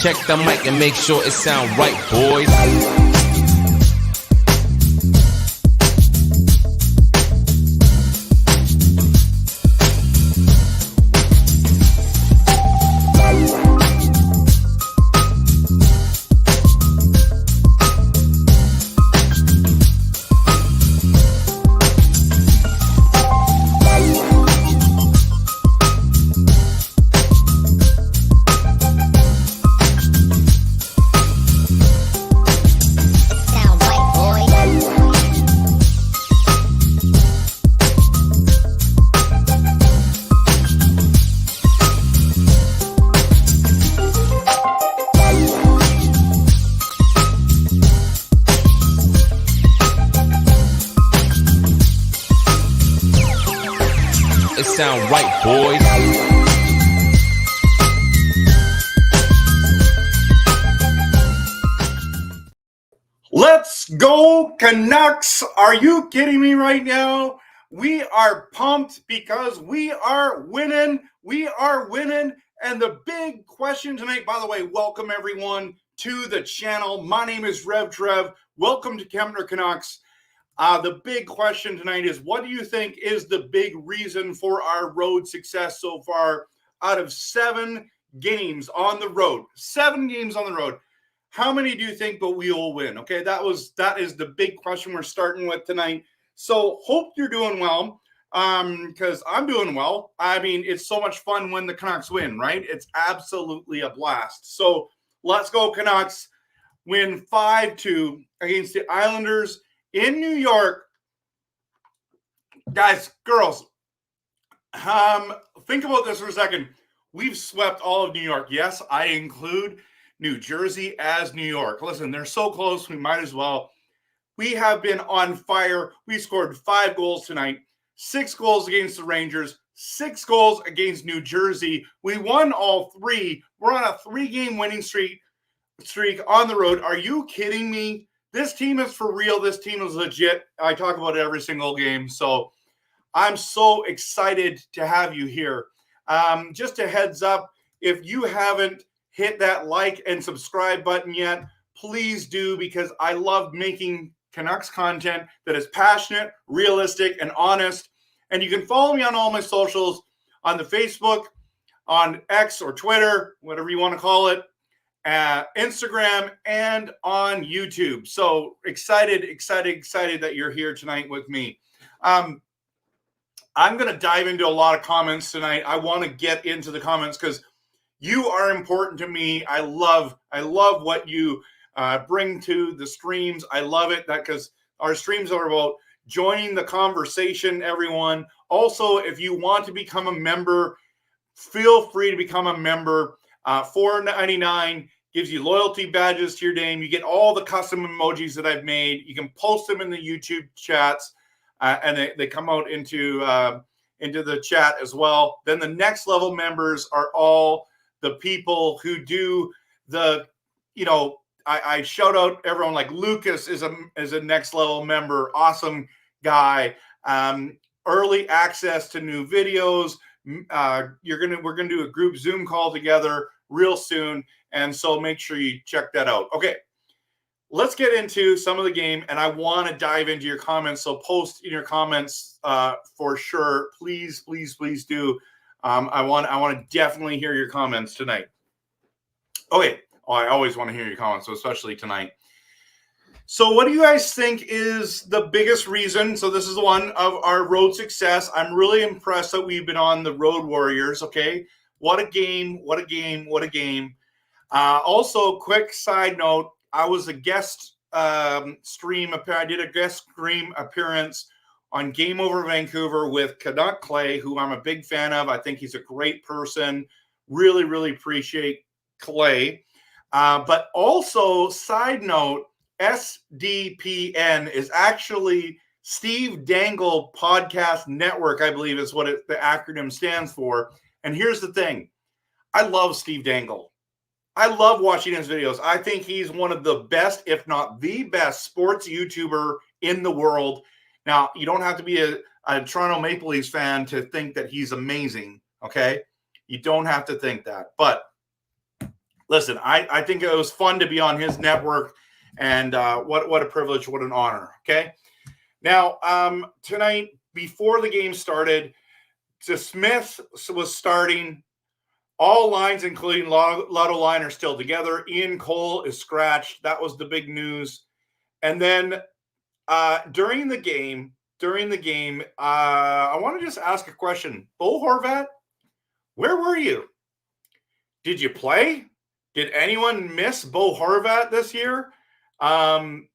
Check the mic and make sure it sound right, boys. It sound right, boys. Let's go, Canucks. Are you kidding me right now? We are pumped because we are winning. We are winning. And the big question tonight, by the way, welcome everyone to the channel. My name is Rev Trev. Welcome to Kempner Canucks. The big question tonight is, what do you think is the big reason for our road success so far? Out of 7 games on the road, 7 games on the road, how many do you think but we will win? Okay, that is the big question we're starting with tonight. So hope you're doing well, because I'm doing well. I mean, it's so much fun when the Canucks win, right? It's absolutely a blast. So let's go, Canucks. Win 5-2 against the Islanders in New York. Guys, girls, think about this for a second. We've swept all of New York. Yes, I include New Jersey as New York. Listen, they're so close, we might as well. We have been on fire. We scored 5 goals tonight, 6 goals against the Rangers, 6 goals against New Jersey. We won all 3. We're on a 3-game winning streak on the road. Are you kidding me? This team is for real. This team is legit. I talk about it every single game. So I'm so excited to have you here. Just a heads up, if you haven't hit that like and subscribe button yet, please do, because I love making Canucks content that is passionate, realistic, and honest. And you can follow me on all my socials, on the Facebook, on X or Twitter, whatever you want to call it, Instagram, and on YouTube. So excited that you're here tonight with me. I'm going to dive into a lot of comments tonight. I want to get into the comments because you are important to me. I love what you bring to the streams. I love it because our streams are about joining the conversation, everyone. Also, if you want to become a member, feel free to become a member. $4.99 gives you loyalty badges to your name. You get all the custom emojis that I've made. You can post them in the YouTube chats, and they come out into the chat as well. Then the next level members are all the people who do the, I shout out everyone, like Lucas is a next level member, awesome guy. Early access to new videos. We're gonna do a group Zoom call together real soon, and so make sure you check that out. Okay, let's get into some of the game, and I want to dive into your comments. So post in your comments for sure. Please do. I want to definitely hear your comments tonight. Okay. Oh, I always want to hear your comments, so especially tonight. So what do you guys think is the biggest reason? So this is one of our road success. I'm really impressed that we've been on the Road Warriors, okay? What a game, what a game, what a game. Also, quick side note, I was a guest stream. I did a guest stream appearance on Game Over Vancouver with Canuck Clay, who I'm a big fan of. I think he's a great person. Really appreciate Clay. But also, side note, SDPN is actually Steve Dangle Podcast Network, I believe is what the acronym stands for. And here's the thing. I love Steve Dangle. I love watching his videos. I think he's one of the best, if not the best, sports YouTuber in the world. Now, you don't have to be a Toronto Maple Leafs fan to think that he's amazing, okay? You don't have to think that. But listen, I think it was fun to be on his network, and what a privilege, what an honor. Okay, now tonight before the game started, Smith was starting. All lines, including Lotto line, are still together. Ian Cole is scratched. That was the big news. And then during the game, I want to just ask a question. Bo Horvat, where were you? Did you play? Did anyone miss Bo Horvat this year? I'm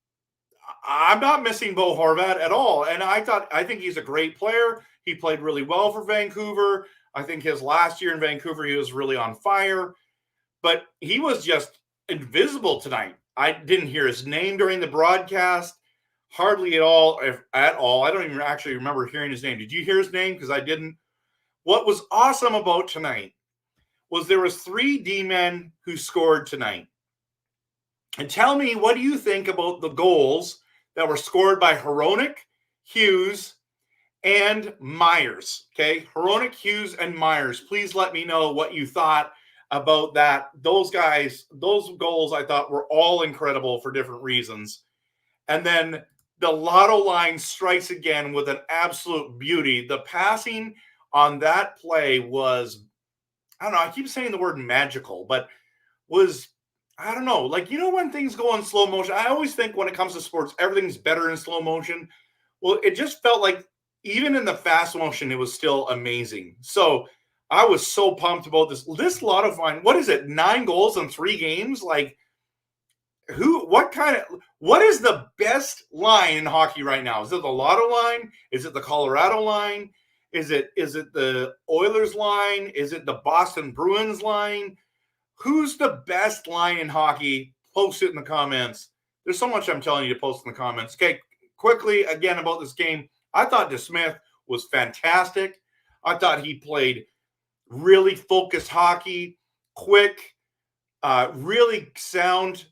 not missing Bo Horvat at all. And I think he's a great player. He played really well for Vancouver. I think his last year in Vancouver, he was really on fire. But he was just invisible tonight. I didn't hear his name during the broadcast. Hardly at all, if at all. I don't even actually remember hearing his name. Did you hear his name? Because I didn't. What was awesome about tonight was there was 3 D-men who scored tonight. And tell me, what do you think about the goals that were scored by Hronek, Hughes, and Myers? Okay, Hronek, Hughes, and Myers. Please let me know what you thought about that. Those guys, those goals I thought were all incredible for different reasons. And then the Lotto line strikes again with an absolute beauty. The passing on that play was, I don't know, I keep saying the word magical, but was, I don't know, like, you know, when things go in slow motion, I always think when it comes to sports, everything's better in slow motion. Well, it just felt like even in the fast motion, it was still amazing. So I was so pumped about this Lotto line. What is it? 9 goals in 3 games? Like, what is the best line in hockey right now? Is it the Lotto line? Is it the Colorado line? Is it the Oilers line? Is it the Boston Bruins line? Who's the best line in hockey? Post it in the comments. There's so much I'm telling you to post in the comments. Okay, quickly again about this game. I thought DeSmith was fantastic. I thought he played really focused hockey, quick, really sound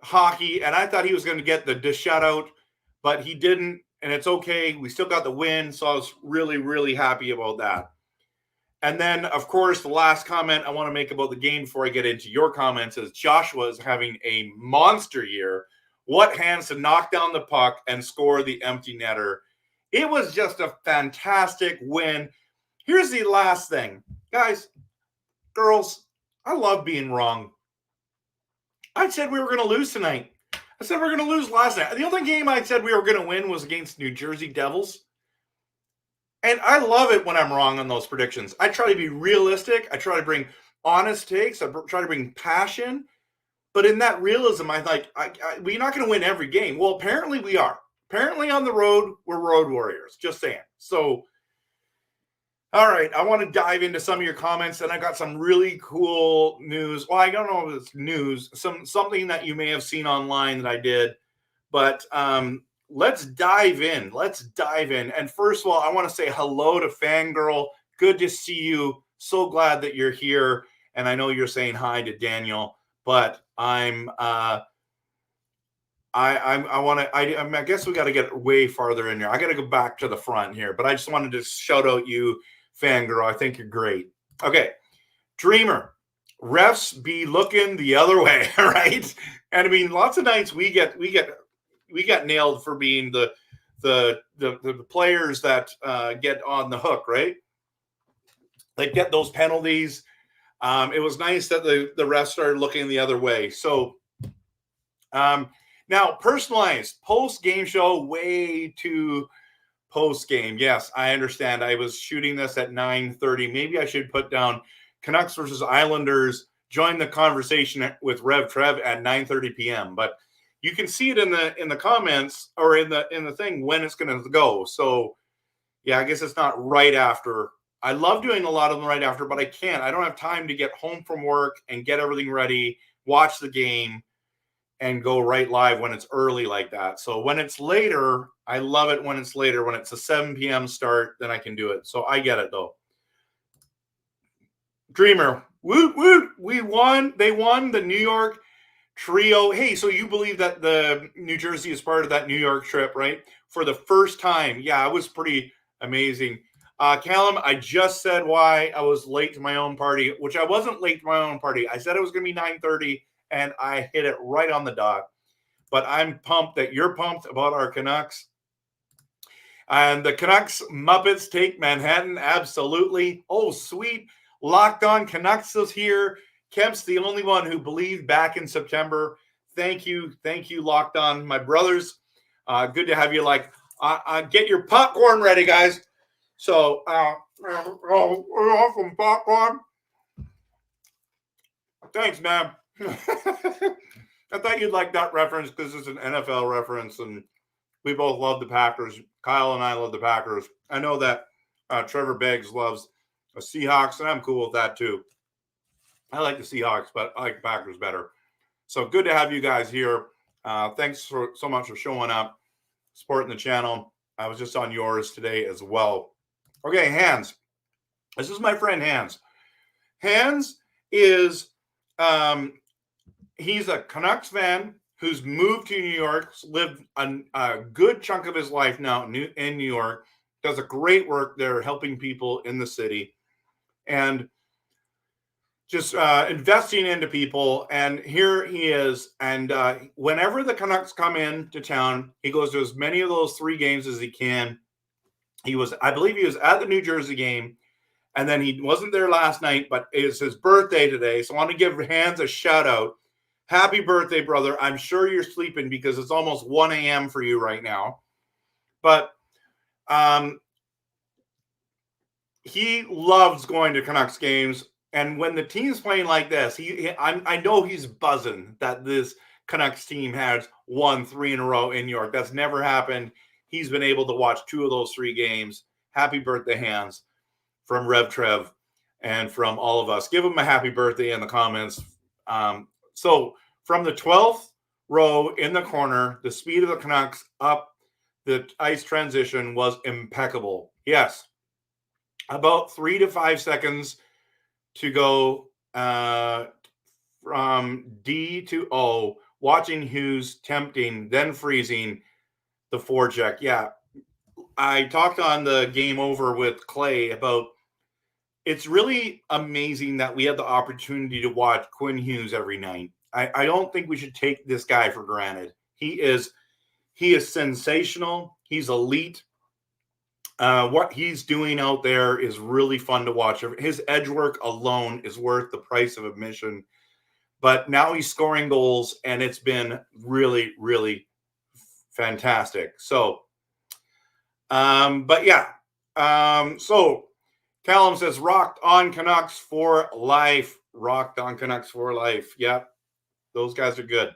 hockey, and I thought he was going to get the shutout, but he didn't, and it's okay. We still got the win, so I was really, really happy about that. And then, of course, the last comment I want to make about the game before I get into your comments is Joshua is having a monster year. What hands to knock down the puck and score the empty netter. It was just a fantastic win. Here's the last thing. Guys, girls, I love being wrong. I said we were going to lose tonight. I said we were going to lose last night. The only game I said we were going to win was against New Jersey Devils. And I love it when I'm wrong on those predictions. I try to be realistic. I try to bring honest takes. I try to bring passion. But in that realism, we're not going to win every game. Well, apparently we are. Apparently on the road, we're road warriors. Just saying. So, all right, I want to dive into some of your comments, and I got some really cool news. Well, I don't know if it's news, something that you may have seen online that I did, but let's dive in. And first of all, I want to say hello to Fangirl. Good to see you. So glad that you're here, and I know you're saying hi to Daniel, but I guess we got to get way farther in here. I got to go back to the front here, but I just wanted to shout out you, Fangirl. I think you're great. Okay. Dreamer, refs be looking the other way, right? And I mean, lots of nights we get nailed for being the players that get on the hook, right? They get those penalties. It was nice that the refs started looking the other way. So now personalized post-game show, way too post-game. Yes, I understand. I was shooting this at 9:30. Maybe I should put down Canucks versus Islanders. Join the conversation with Rev Trev at 9:30 p.m. But you can see it in the comments or in the thing when it's going to go. So yeah, I guess it's not right after. I love doing a lot of them right after, but I can't. I don't have time to get home from work and get everything ready, watch the game, and go right live when it's early like that. So when it's later, I love it when it's later. When it's a 7 p.m. start, then I can do it. So I get it, though. Dreamer, woot, woot. We won. They won the New York trio. Hey, so you believe that the New Jersey is part of that New York trip, right? For the first time. Yeah, it was pretty amazing. Callum, I just said why I was late to my own party, which I wasn't late to my own party. I said it was going to be 9:30, and I hit it right on the dot. But I'm pumped that you're pumped about our Canucks. And the Canucks Muppets take Manhattan, absolutely. Oh, sweet. Locked On Canucks is here. Kemp's the only one who believed back in September. Thank you, Locked On, my brothers. Good to have you. Get your popcorn ready, guys. So, some popcorn. Thanks, man. I thought you'd like that reference because it's an NFL reference, and we both love the Packers. Kyle and I love the Packers. I know that Trevor Beggs loves the Seahawks, and I'm cool with that too. I like the Seahawks, but I like the Packers better. So good to have you guys here. Thanks so much for showing up, supporting the channel. I was just on yours today as well. Okay, Hans. This is my friend Hans. Hans is he's a Canucks fan who's moved to New York, lived a good chunk of his life now in New York, does a great work there helping people in the city, and just investing into people. And here he is. And whenever the Canucks come into town, he goes to as many of those 3 games as he can. I believe he was at the New Jersey game, and then he wasn't there last night, but it's his birthday today. So I want to give Hans a shout out. Happy birthday, brother. I'm sure you're sleeping because it's almost 1 a.m. for you right now. But he loves going to Canucks games. And when the team's playing like this, I know he's buzzing that this Canucks team has won 3 in a row in New York. That's never happened. He's been able to watch 2 of those 3 games. Happy birthday, Hans, from Rev Trev and from all of us. Give him a happy birthday in the comments. So from the 12th row in the corner, the speed of the Canucks up the ice transition was impeccable. Yes, about 3 to 5 seconds to go from D to O, watching Hughes tempting, then freezing the forecheck. Yeah, I talked on the Game Over with Clay about it's really amazing that we have the opportunity to watch Quinn Hughes every night. I don't think we should take this guy for granted. He is sensational. He's elite. What he's doing out there is really fun to watch. His edge work alone is worth the price of admission. But now he's scoring goals, and it's been really, really fantastic. So, but yeah. So Callum says, rocked on Canucks for life. Rocked on Canucks for life. Yep. Those guys are good.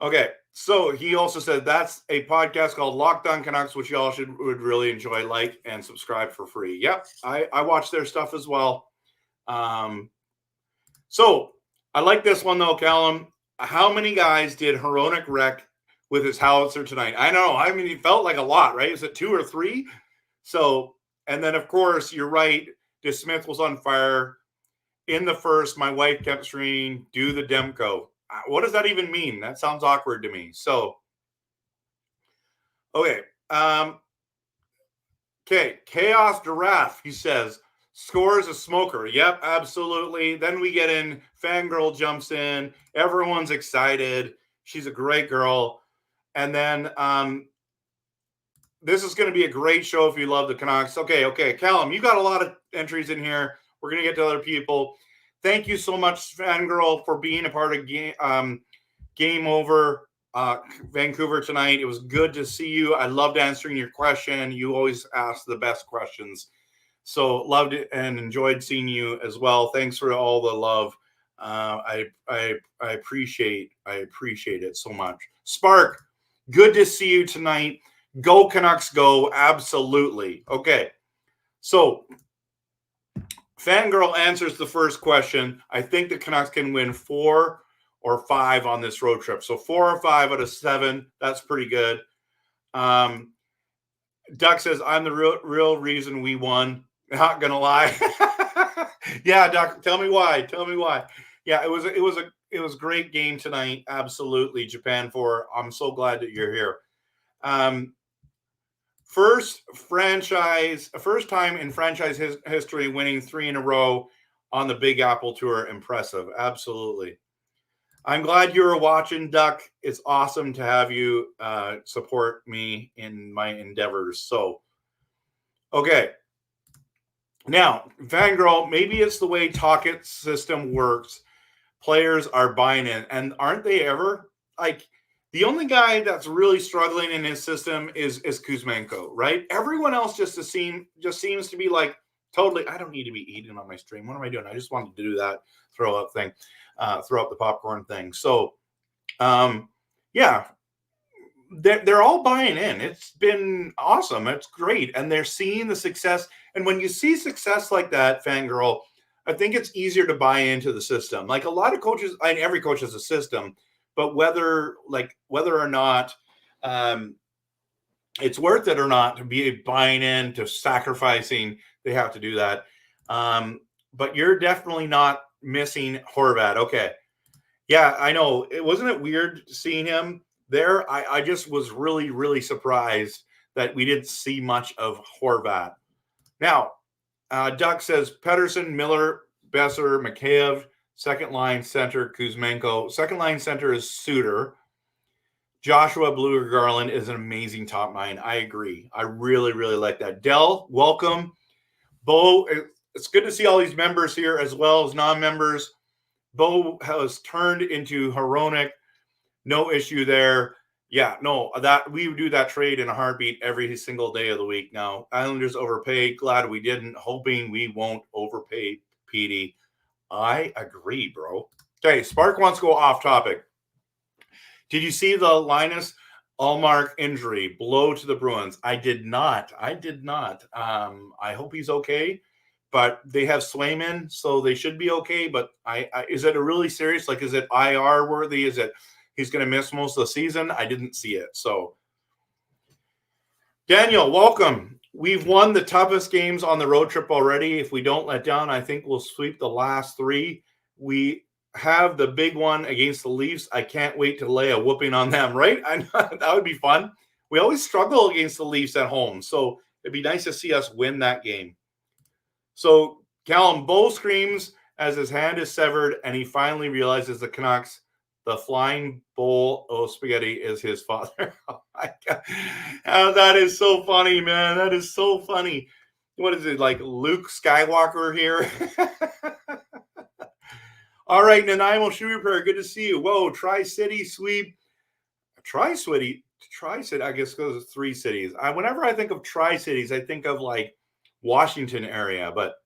Okay. So he also said that's a podcast called Locked On Canucks, which y'all would really enjoy, like, and subscribe for free. Yep. I watch their stuff as well. So I like this one though, Callum. How many guys did Hronek wreck with his howitzer tonight? I know. I mean, he felt like a lot, right? Is it 2 or 3? So, and then of course, you're right. DeSmith was on fire in the first. My wife kept screaming, "Do the Demko." What does that even mean? That sounds awkward to me. So, okay. Okay. Chaos Giraffe, he says, scores a smoker. Yep, absolutely. Then we get in. Fangirl jumps in. Everyone's excited. She's a great girl. And then this is going to be a great show if you love the Canucks. Okay. Callum, you got a lot of entries in here. We're going to get to other people. Thank you so much, Fangirl, for being a part of Game Over Vancouver tonight. It was good to see you. I loved answering your question. You always ask the best questions. So loved it and enjoyed seeing you as well. Thanks for all the love. I appreciate it so much. Spark, good to see you tonight. Go Canucks, go. Absolutely. Okay. So Fangirl answers the first question. I think the Canucks can win 4 or 5 on this road trip. So 4 or 5 out of 7. That's pretty good. Duck says, I'm the real reason we won. Not gonna lie. Yeah, Duck, tell me why. Yeah, it was a great game tonight. Absolutely. Japan 4. I'm so glad that you're here. First time in franchise history winning 3 in a row on the Big Apple Tour. Impressive. Absolutely. I'm glad you were watching, Duck. It's awesome to have you support me in my endeavors. So, okay. Now, Fangirl, maybe it's the way Talkit's system works. Players are buying in, and aren't they ever? Like, the only guy that's really struggling in his system is Kuzmenko, right? Everyone else just seems to be like totally. I don't need to be eating on my stream. What am I doing? I just wanted to do that throw up the popcorn thing. So, yeah, they're all buying in. It's been awesome. It's great, and they're seeing the success. And when you see success like that, Fangirl, I think it's easier to buy into the system. Like a lot of coaches, I mean, every coach has a system, but whether or not it's worth it or not to be buying in, to sacrificing, they have to do that. But you're definitely not missing Horvat. Okay. Yeah, I know. Wasn't it weird seeing him there? I just was really, really surprised that we didn't see much of Horvat. Now, Duck says Pedersen, Miller, Besser, Mikheyev, second line center, Kuzmenko. Second line center is Suter. Joshua Bluer Garland is an amazing top nine. I agree. I really, really like that. Dell, welcome. Bo, it's good to see all these members here as well as non-members. Bo has turned into Hronek. No issue there. Yeah, no, that we would do that trade in a heartbeat every single day of the week. Now, Islanders overpaid. Glad we didn't. Hoping we won't overpay Petey. I agree, bro. Okay, Spark wants to go off topic. Did you see the Linus Ullmark injury blow to the Bruins? I did not. I hope he's okay. But they have Swayman, so they should be okay. But is it a really serious? Like, is it IR worthy? Is it he's going to miss most of the season? I didn't see it. So, Daniel, welcome. We've won the toughest games on the road trip already. If we don't let down, I think we'll sweep the last 3. We have the big one against the Leafs. I can't wait to lay a whooping on them, right? That would be fun. We always struggle against the Leafs at home, so it'd be nice to see us win that game. So Callum Bo screams as his hand is severed, and he finally realizes the Canucks, the flying bowl of spaghetti, is his father. Oh my God. Oh, that is so funny, man. That is so funny. What is it, like Luke Skywalker here? All right, Nanaimo Shoe Repair, good to see you. Whoa, Tri-City sweep. Tri-City, I guess goes to 3 cities. Whenever I think of Tri-Cities, I think of like Washington area, but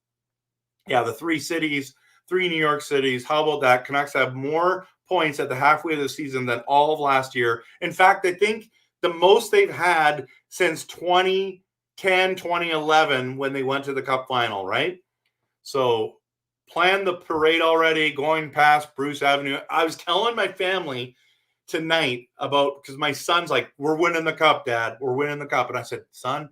yeah, the 3 cities, 3 New York cities. How about that? Canucks have more points at the halfway of the season than all of last year. In fact, I think the most they've had since 2010, 2011 when they went to the Cup final, right? So plan the parade already, going past Bruce Avenue. I was telling my family tonight about, because my son's like, we're winning the Cup, Dad. We're winning the Cup. And I said, son,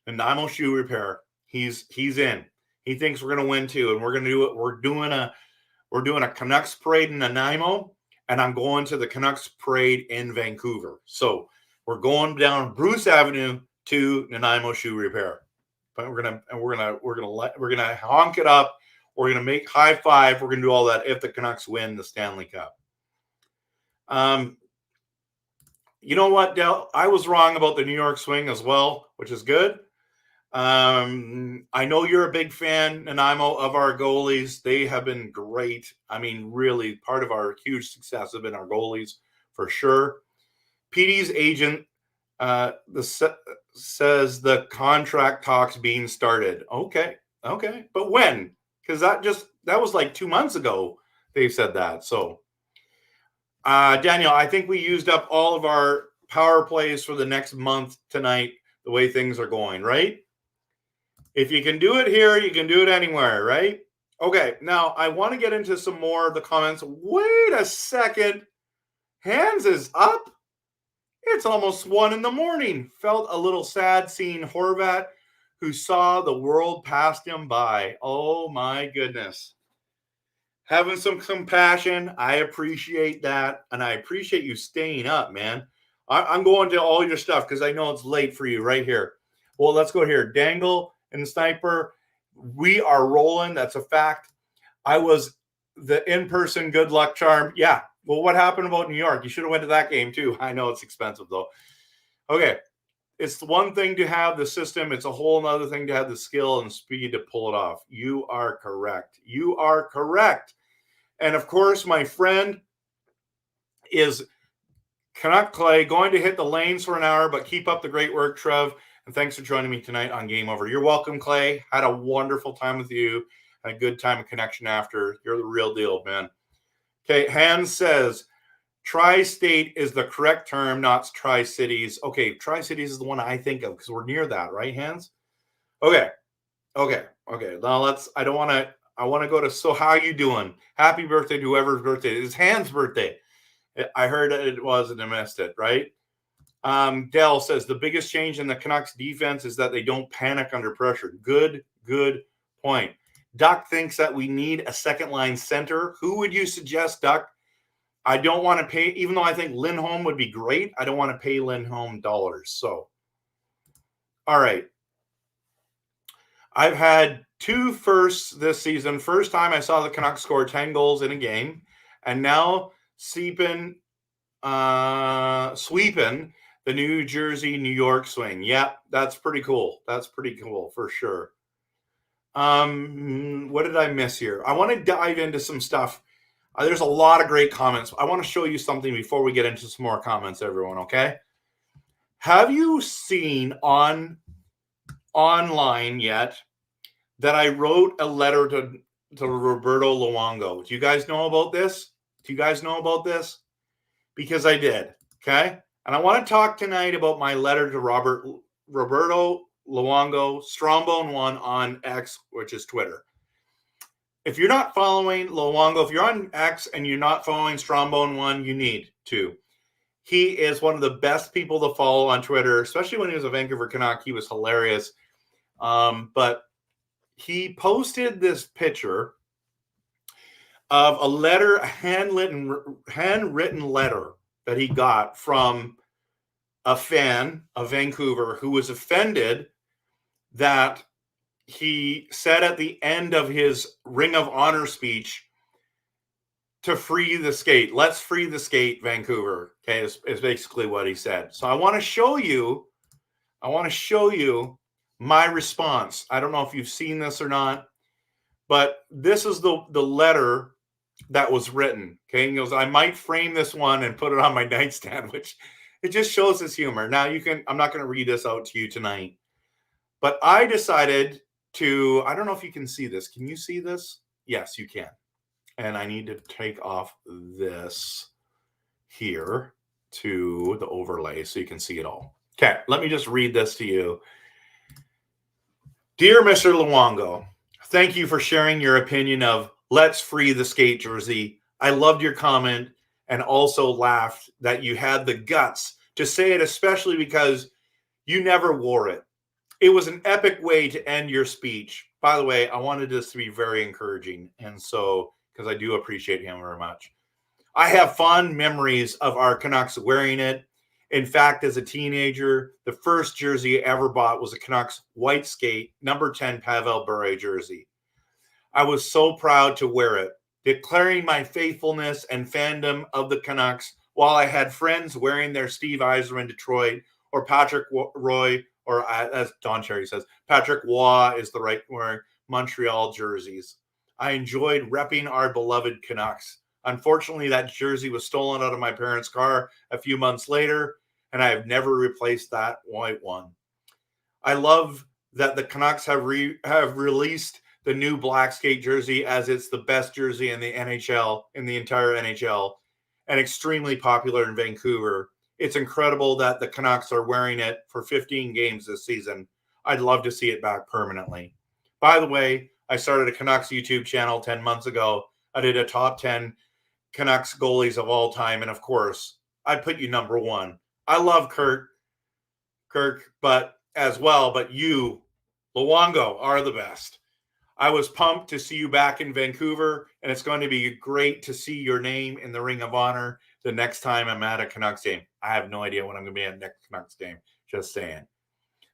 Nanaimo Shoe Repair, he's in. He thinks we're going to win too, and we're going to do it. We're doing a Canucks parade in Nanaimo, and I'm going to the Canucks parade in Vancouver. So we're going down Bruce Avenue to Nanaimo Shoe Repair. But we're gonna honk it up. We're gonna make high five. We're gonna do all that if the Canucks win the Stanley Cup. You know what, Del? I was wrong about the New York Swing as well, which is good. I know you're a big fan, Nanaimo, of our goalies. They have been great. I mean, really, part of our huge success have been our goalies, for sure. PD's agent says the contract talks being started. Okay. But when? Because that was like 2 months ago they said that. So, Daniel, I think we used up all of our power plays for the next month tonight, the way things are going, right? If you can do it here, you can do it anywhere, right? Okay, now I want to get into some more of the comments. Wait a second. Hands is up? It's almost 1 a.m. Felt a little sad seeing Horvat, who saw the world pass him by. Oh, my goodness. Having some compassion. I appreciate that. And I appreciate you staying up, man. I'm going to all your stuff because I know it's late for you right here. Well, let's go here. Dangle and Sniper. We are rolling. That's a fact. I was the in-person good luck charm. Yeah. Well, what happened about New York? You should have went to that game too. I know it's expensive though. Okay. It's one thing to have the system. It's a whole nother thing to have the skill and speed to pull it off. You are correct. You are correct. And of course, my friend is Canuck Clay going to hit the lanes for an hour, but keep up the great work, Trev. And thanks for joining me tonight on Game Over. You're welcome, Clay. Had a wonderful time with you and a good time of connection after. You're the real deal, man. Okay, Hans says, Tri-State is the correct term, not Tri-Cities. Okay, Tri-Cities is the one I think of because we're near that, right, Hans? Okay. Now I want to go to, so how you doing? Happy birthday to whoever's birthday. It's Hans' birthday. I heard it was and I missed it, right? Dell says the biggest change in the Canucks defense is that they don't panic under pressure. Good point. Duck thinks that we need a second line center. Who would you suggest, Duck? I don't want to pay, even though I think Lindholm would be great, I don't want to pay Lindholm dollars. So, all right. I've had 2 firsts this season. First time I saw the Canucks score 10 goals in a game, and now sweeping the New Jersey, New York swing. Yeah, that's pretty cool. That's pretty cool for sure. What did I miss here? I want to dive into some stuff. There's a lot of great comments. I want to show you something before we get into some more comments, everyone, okay? Have you seen online yet that I wrote a letter to Roberto Luongo? Do you guys know about this? Because I did, okay? And I want to talk tonight about my letter to Roberto Luongo, Strombone1 on X, which is Twitter. If you're not following Luongo, if you're on X and you're not following Strombone1, you need to. He is one of the best people to follow on Twitter, especially when he was a Vancouver Canuck. He was hilarious. But he posted this picture of a letter, a handwritten letter that he got from a fan of Vancouver who was offended that he said at the end of his Ring of Honor speech to free the skate. Let's free the skate, Vancouver. Okay, is basically what he said. So I want to show you my response. I don't know if you've seen this or not, but this is the letter that was written. Okay, he goes, I might frame this one and put it on my nightstand, which it just shows his humor. Now I'm not going to read this out to you tonight, but I decided to, I don't know if you can see this. Can you see this? Yes, you can. And I need to take off this here to the overlay so you can see it all. Okay, let me just read this to you. Dear Mr. Luongo, thank you for sharing your opinion of Let's Free the Skate jersey. I loved your comment and also laughed that you had the guts to say it, especially because you never wore it. It was an epic way to end your speech. By the way, I wanted this to be very encouraging, and so, because I do appreciate him very much. I have fond memories of our Canucks wearing it. In fact, as a teenager, the first jersey I ever bought was a Canucks white skate, number 10 Pavel Bure jersey. I was so proud to wear it, declaring my faithfulness and fandom of the Canucks while I had friends wearing their Steve Yzerman Detroit or Patrick Roy, or as Don Cherry says, Patrick Waugh is the right wearing Montreal jerseys. I enjoyed repping our beloved Canucks. Unfortunately, that jersey was stolen out of my parents' car a few months later, and I have never replaced that white one. I love that the Canucks have released the new black skate jersey as it's the best jersey in the NHL, in the entire NHL, and extremely popular in Vancouver. It's incredible that the Canucks are wearing it for 15 games this season. I'd love to see it back permanently. By the way, I started a Canucks YouTube channel 10 months ago. I did a top 10 Canucks goalies of all time. And of course, I put you number 1. I love Kirk, but you, Luongo, are the best. I was pumped to see you back in Vancouver, and it's going to be great to see your name in the Ring of Honor the next time I'm at a Canucks game. I have no idea when I'm going to be at next Canucks game. Just saying.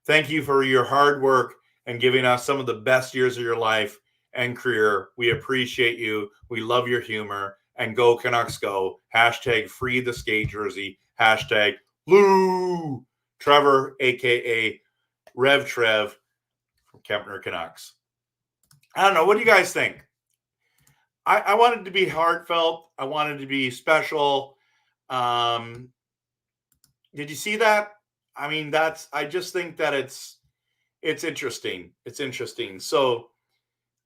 Thank you for your hard work and giving us some of the best years of your life and career. We appreciate you. We love your humor. And go Canucks go. Hashtag free the skate jersey. Hashtag Lou Trevor, a.k.a. Rev Trev from Kempner Canucks. I don't know. What do you guys think? I wanted to be heartfelt. I wanted to be special. Did you see that? I mean, I just think that it's interesting. It's interesting. So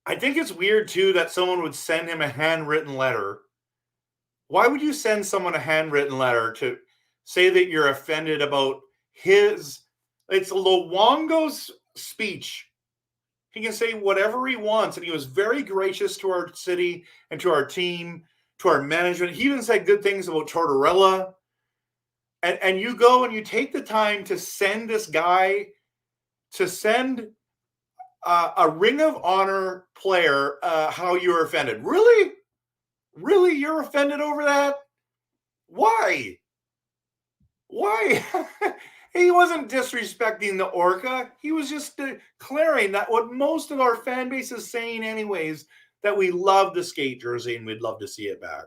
I think it's weird too that someone would send him a handwritten letter. Why would you send someone a handwritten letter to say that you're offended about it's Luongo's speech. He can say whatever he wants, and he was very gracious to our city and to our team, to our management. He even said good things about Tortorella. And you go and you take the time to send this guy, to send a Ring of Honor player how you're offended. Really? Really? You're offended over that? Why? Why? He wasn't disrespecting the Orca. He was just declaring that what most of our fan base is saying anyways, that we love the skate jersey and we'd love to see it back.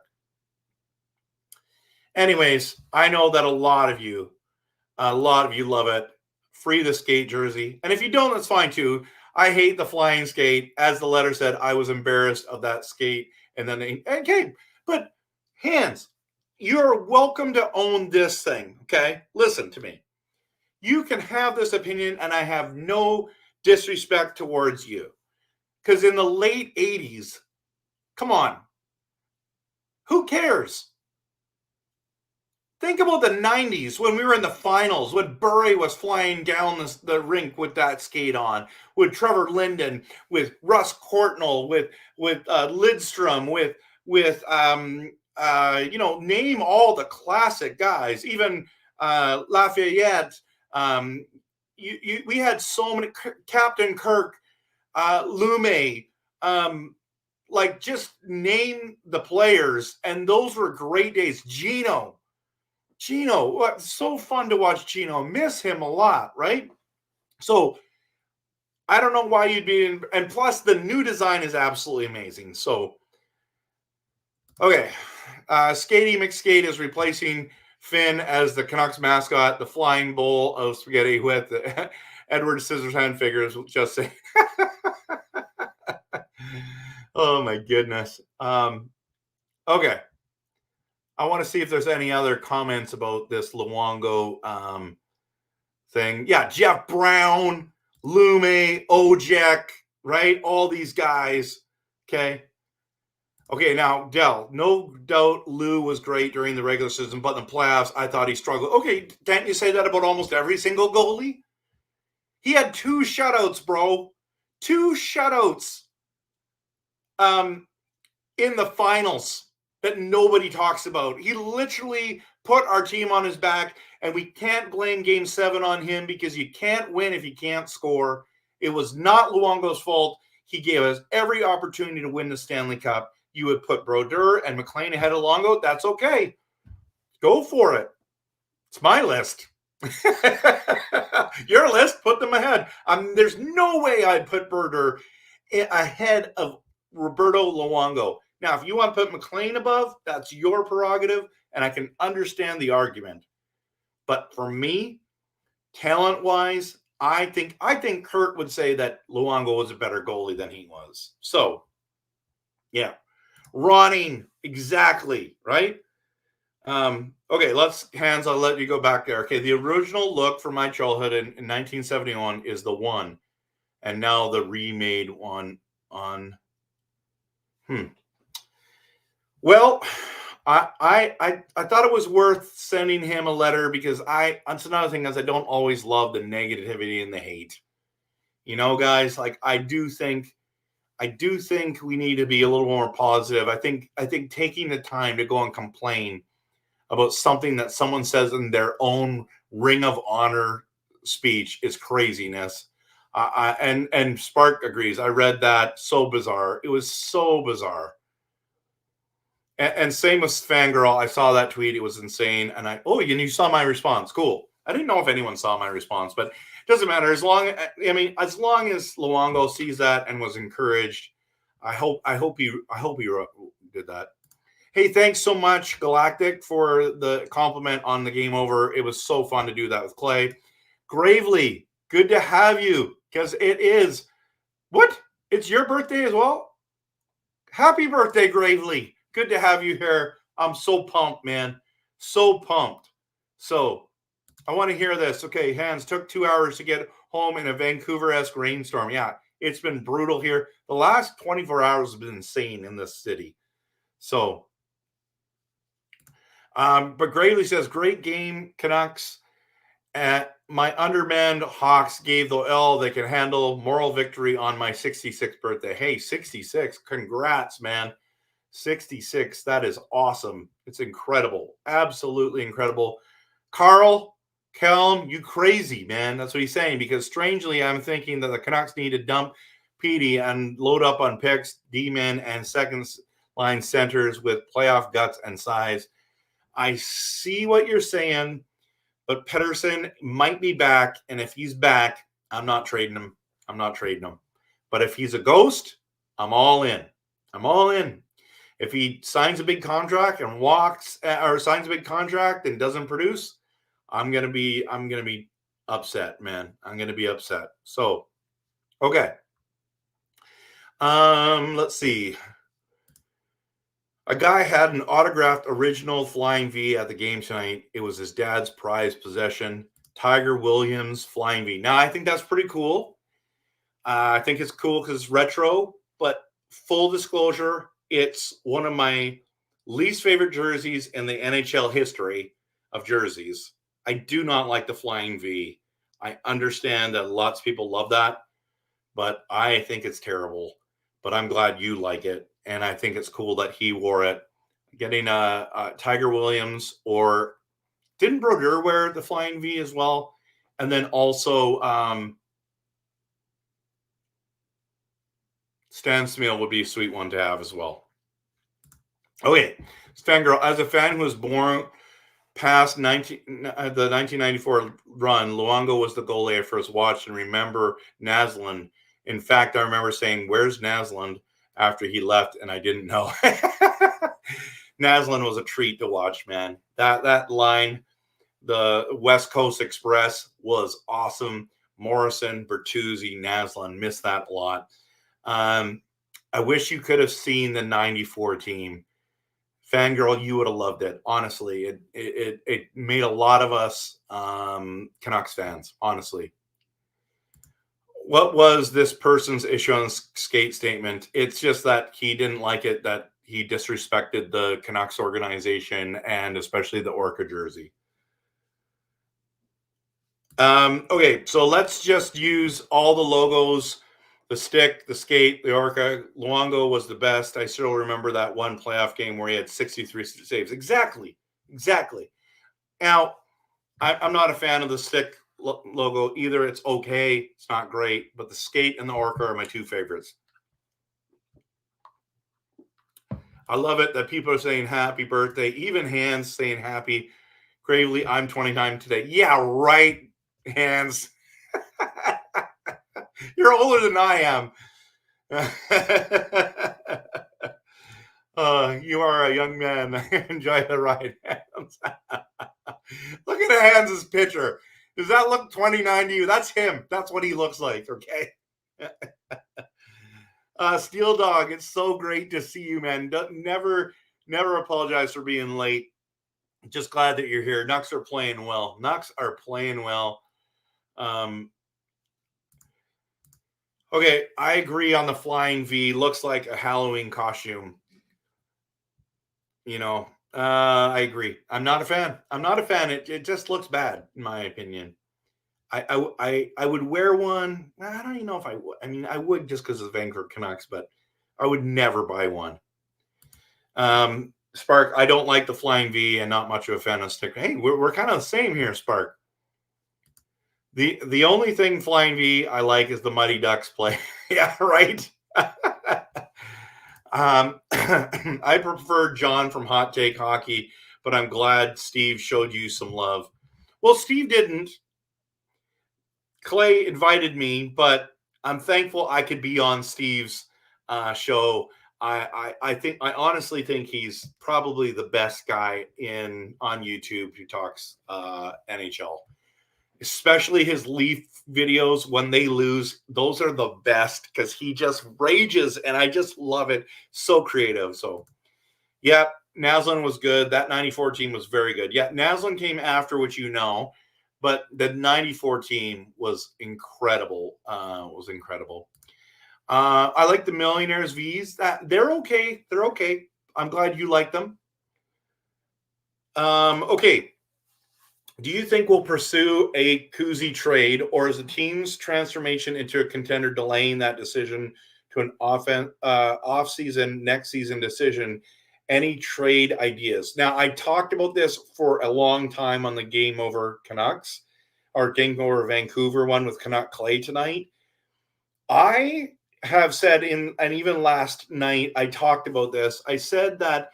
Anyways, I know that a lot of you love it. Free the skate jersey. And if you don't, that's fine too. I hate the flying skate. As the letter said, I was embarrassed of that skate. And then, okay, but hands, you're welcome to own this thing, okay? Listen to me. You can have this opinion, and I have no disrespect towards you. Because in the late 80s, come on, who cares? Think about the 90s when we were in the finals, when Burry was flying down the rink with that skate on, with Trevor Linden, with Russ Courtnall, with Lidstrom, with name all the classic guys, even Lafayette. We had so many, Captain Kirk, Lume, like just name the players, and those were great days. Gino, what so fun to watch Gino. Miss him a lot, right? So I don't know why you'd be in, and plus the new design is absolutely amazing. So okay, Skatey McSkate is replacing Finn as the Canucks mascot, the flying bowl of spaghetti with Edward Scissorhands figures. Just say, oh my goodness. Okay. I want to see if there's any other comments about this Luongo thing. Yeah, Jeff Brown, Lume, Ojek, right? All these guys. Okay. Okay, now, Dell, no doubt Lou was great during the regular season, but in the playoffs, I thought he struggled. Okay, can't you say that about almost every single goalie? He had 2 shutouts, bro. 2 shutouts in the finals that nobody talks about. He literally put our team on his back, and we can't blame Game 7 on him because you can't win if you can't score. It was not Luongo's fault. He gave us every opportunity to win the Stanley Cup. You would put Brodeur and McLean ahead of Luongo. That's okay. Go for it. It's my list. Your list, put them ahead. There's no way I'd put Brodeur ahead of Roberto Luongo. Now, if you want to put McLean above, that's your prerogative, and I can understand the argument. But for me, talent-wise, I think Kurt would say that Luongo was a better goalie than he was. So, yeah. Running, exactly, right? Okay, Hans, I'll let you go back there. Okay, the original look from my childhood in 1971 is the one, and now the remade one on Well, I thought it was worth sending him a letter because that's another thing, is I don't always love the negativity and the hate. You know, guys, like I do think we need to be a little more positive. I think taking the time to go and complain about something that someone says in their own Ring of Honor speech is craziness. And Spark agrees. I read that. So bizarre. It was so bizarre. And same with Fangirl. I saw that tweet. It was insane. And you saw my response. Cool. I didn't know if anyone saw my response, but it doesn't matter. As long as Luongo sees that and was encouraged, I hope he did that. Hey, thanks so much, Galactic, for the compliment on the game over. It was so fun to do that with Clay. Gravely, good to have you, because it is. What? It's your birthday as well? Happy birthday, Gravely. Good to have you here. I'm so pumped, man. So pumped. So I want to hear this. Okay, Hans, took 2 hours to get home in a Vancouver-esque rainstorm. Yeah, it's been brutal here. The last 24 hours have been insane in this city. So, but Gravely says, great game, Canucks. My undermanned Hawks gave the L they can handle. Moral victory on my 66th birthday. Hey, 66. Congrats, man. 66. That is awesome. It's incredible. Absolutely incredible. Carl, Kelm, you crazy, man. That's what he's saying. Because strangely, I'm thinking that the Canucks need to dump Petey and load up on picks, D-men, and second line centers with playoff guts and size. I see what you're saying, but Pettersson might be back. And if he's back, I'm not trading him. But if he's a ghost, I'm all in. If he signs a big contract and signs a big contract and doesn't produce, I'm gonna be upset, man. I'm gonna be upset. So, okay. Let's see. A guy had an autographed original Flying V at the game tonight. It was his dad's prized possession. Tiger Williams Flying V. Now, I think that's pretty cool. I think it's cool because it's retro, but full disclosure, it's one of my least favorite jerseys in the NHL history of jerseys. I do not like the Flying V. I understand that lots of people love that, but I think it's terrible. But I'm glad you like it, and I think it's cool that he wore it. Getting a Tiger Williams, or didn't Brodeur wear the Flying V as well? And then also Stan Smeel would be a sweet one to have as well. Okay, Fangirl, as a fan who was born past the 1994 run, Luongo was the goalie I first watched and remember Naslund. In fact, I remember saying, "Where's Naslund?" after he left, and I didn't know. Naslund was a treat to watch, man. That line, the West Coast Express, was awesome. Morrison, Bertuzzi, Naslund, missed that a lot. I wish you could have seen the 94 team. Fangirl, you would have loved it. Honestly, it made a lot of us Canucks fans, honestly. What was this person's issue on the skate statement? It's just that he didn't like it, that he disrespected the Canucks organization and especially the Orca jersey. Okay, so let's just use all the logos, the stick, the skate, the Orca. Luongo was the best. I still remember that one playoff game where he had 63 saves. Exactly. Now, I'm not a fan of the stick logo either. It's okay. It's not great, but the skate and the Orca are my two favorites. I love it that people are saying happy birthday. Even Hans saying happy. Gravely, I'm 29 today. Yeah, right, Hans. You're older than I am. You are a young man. Enjoy the ride, Hans. Look at Hans's picture. Does that look 29 to you? That's him. That's what he looks like, okay? Steel Dog, it's so great to see you, man. Never apologize for being late. Just glad that you're here. Nucks are playing well. Okay, I agree on the Flying V. Looks like a Halloween costume. I agree. I'm not a fan. It just looks bad, in my opinion. I would wear one. I don't even know if I would. I mean, I would just because of the Vancouver Canucks, but I would never buy one. Spark, I don't like the Flying V and not much of a fan of stick. Hey, we're kind of the same here, Spark. The only thing Flying V I like is the Mighty Ducks play. Yeah, right. I prefer John from Hot Take Hockey, but I'm glad Steve showed you some love. Well, Steve didn't. Clay invited me, but I'm thankful I could be on Steve's show. I honestly think he's probably the best guy on YouTube who talks NHL. Especially his Leaf videos when they lose. Those are the best because he just rages and I just love it. So creative. So, yeah, Naslund was good. That 94 team was very good. Yeah, Naslund came after, which you know, but the 94 team was incredible. I like the Millionaires V's. They're okay. They're okay. I'm glad you like them. Okay. Do you think we'll pursue a Kuzi trade, or is the team's transformation into a contender delaying that decision to an off-season, next season decision? Any trade ideas? Now, I talked about this for a long time on the Game Over Canucks or Game Over Vancouver one with Canuck Clay tonight. I have said and even last night, I talked about this. I said that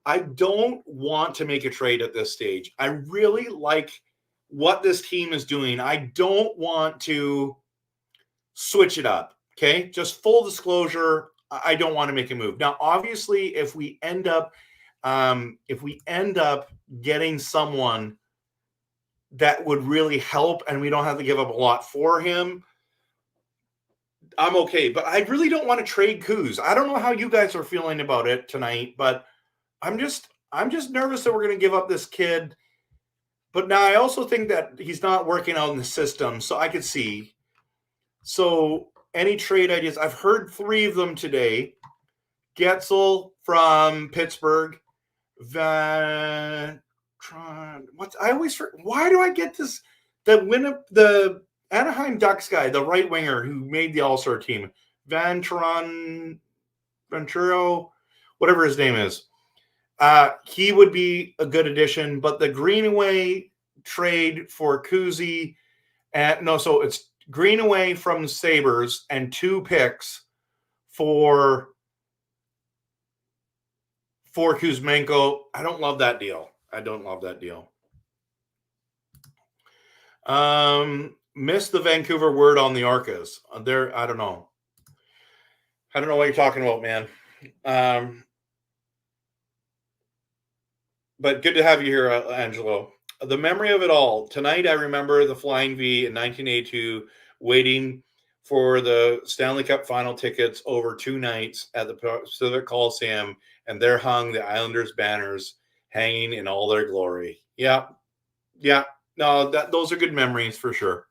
I don't want to make a trade at this stage. I really like what this team is doing. I don't want to switch it up. Okay. Just full disclosure. I don't want to make a move. Now, obviously, if we end up getting someone that would really help and we don't have to give up a lot for him, I'm okay. But I really don't want to trade Kuz. I don't know how you guys are feeling about it tonight, but I'm just nervous that we're going to give up this kid. But now I also think that he's not working out in the system, so I could see. So any trade ideas? I've heard 3 of them today. Getzel from Pittsburgh. Why do I get this? The Anaheim Ducks guy, the right winger who made the All-Star team. Venturo, whatever his name is. He would be a good addition, but the Greenaway trade for Kuzi, so it's Greenaway from the Sabres and 2 picks for Kuzmenko. I don't love that deal. Missed the Vancouver word on the Orcas. I don't know. I don't know what you're talking about, man. But good to have you here, Angelo. The memory of it all. Tonight, I remember the Flying V in 1982 waiting for the Stanley Cup final tickets over 2 nights at the Pacific Coliseum, and there hung the Islanders banners hanging in all their glory. Yeah. No, those are good memories for sure.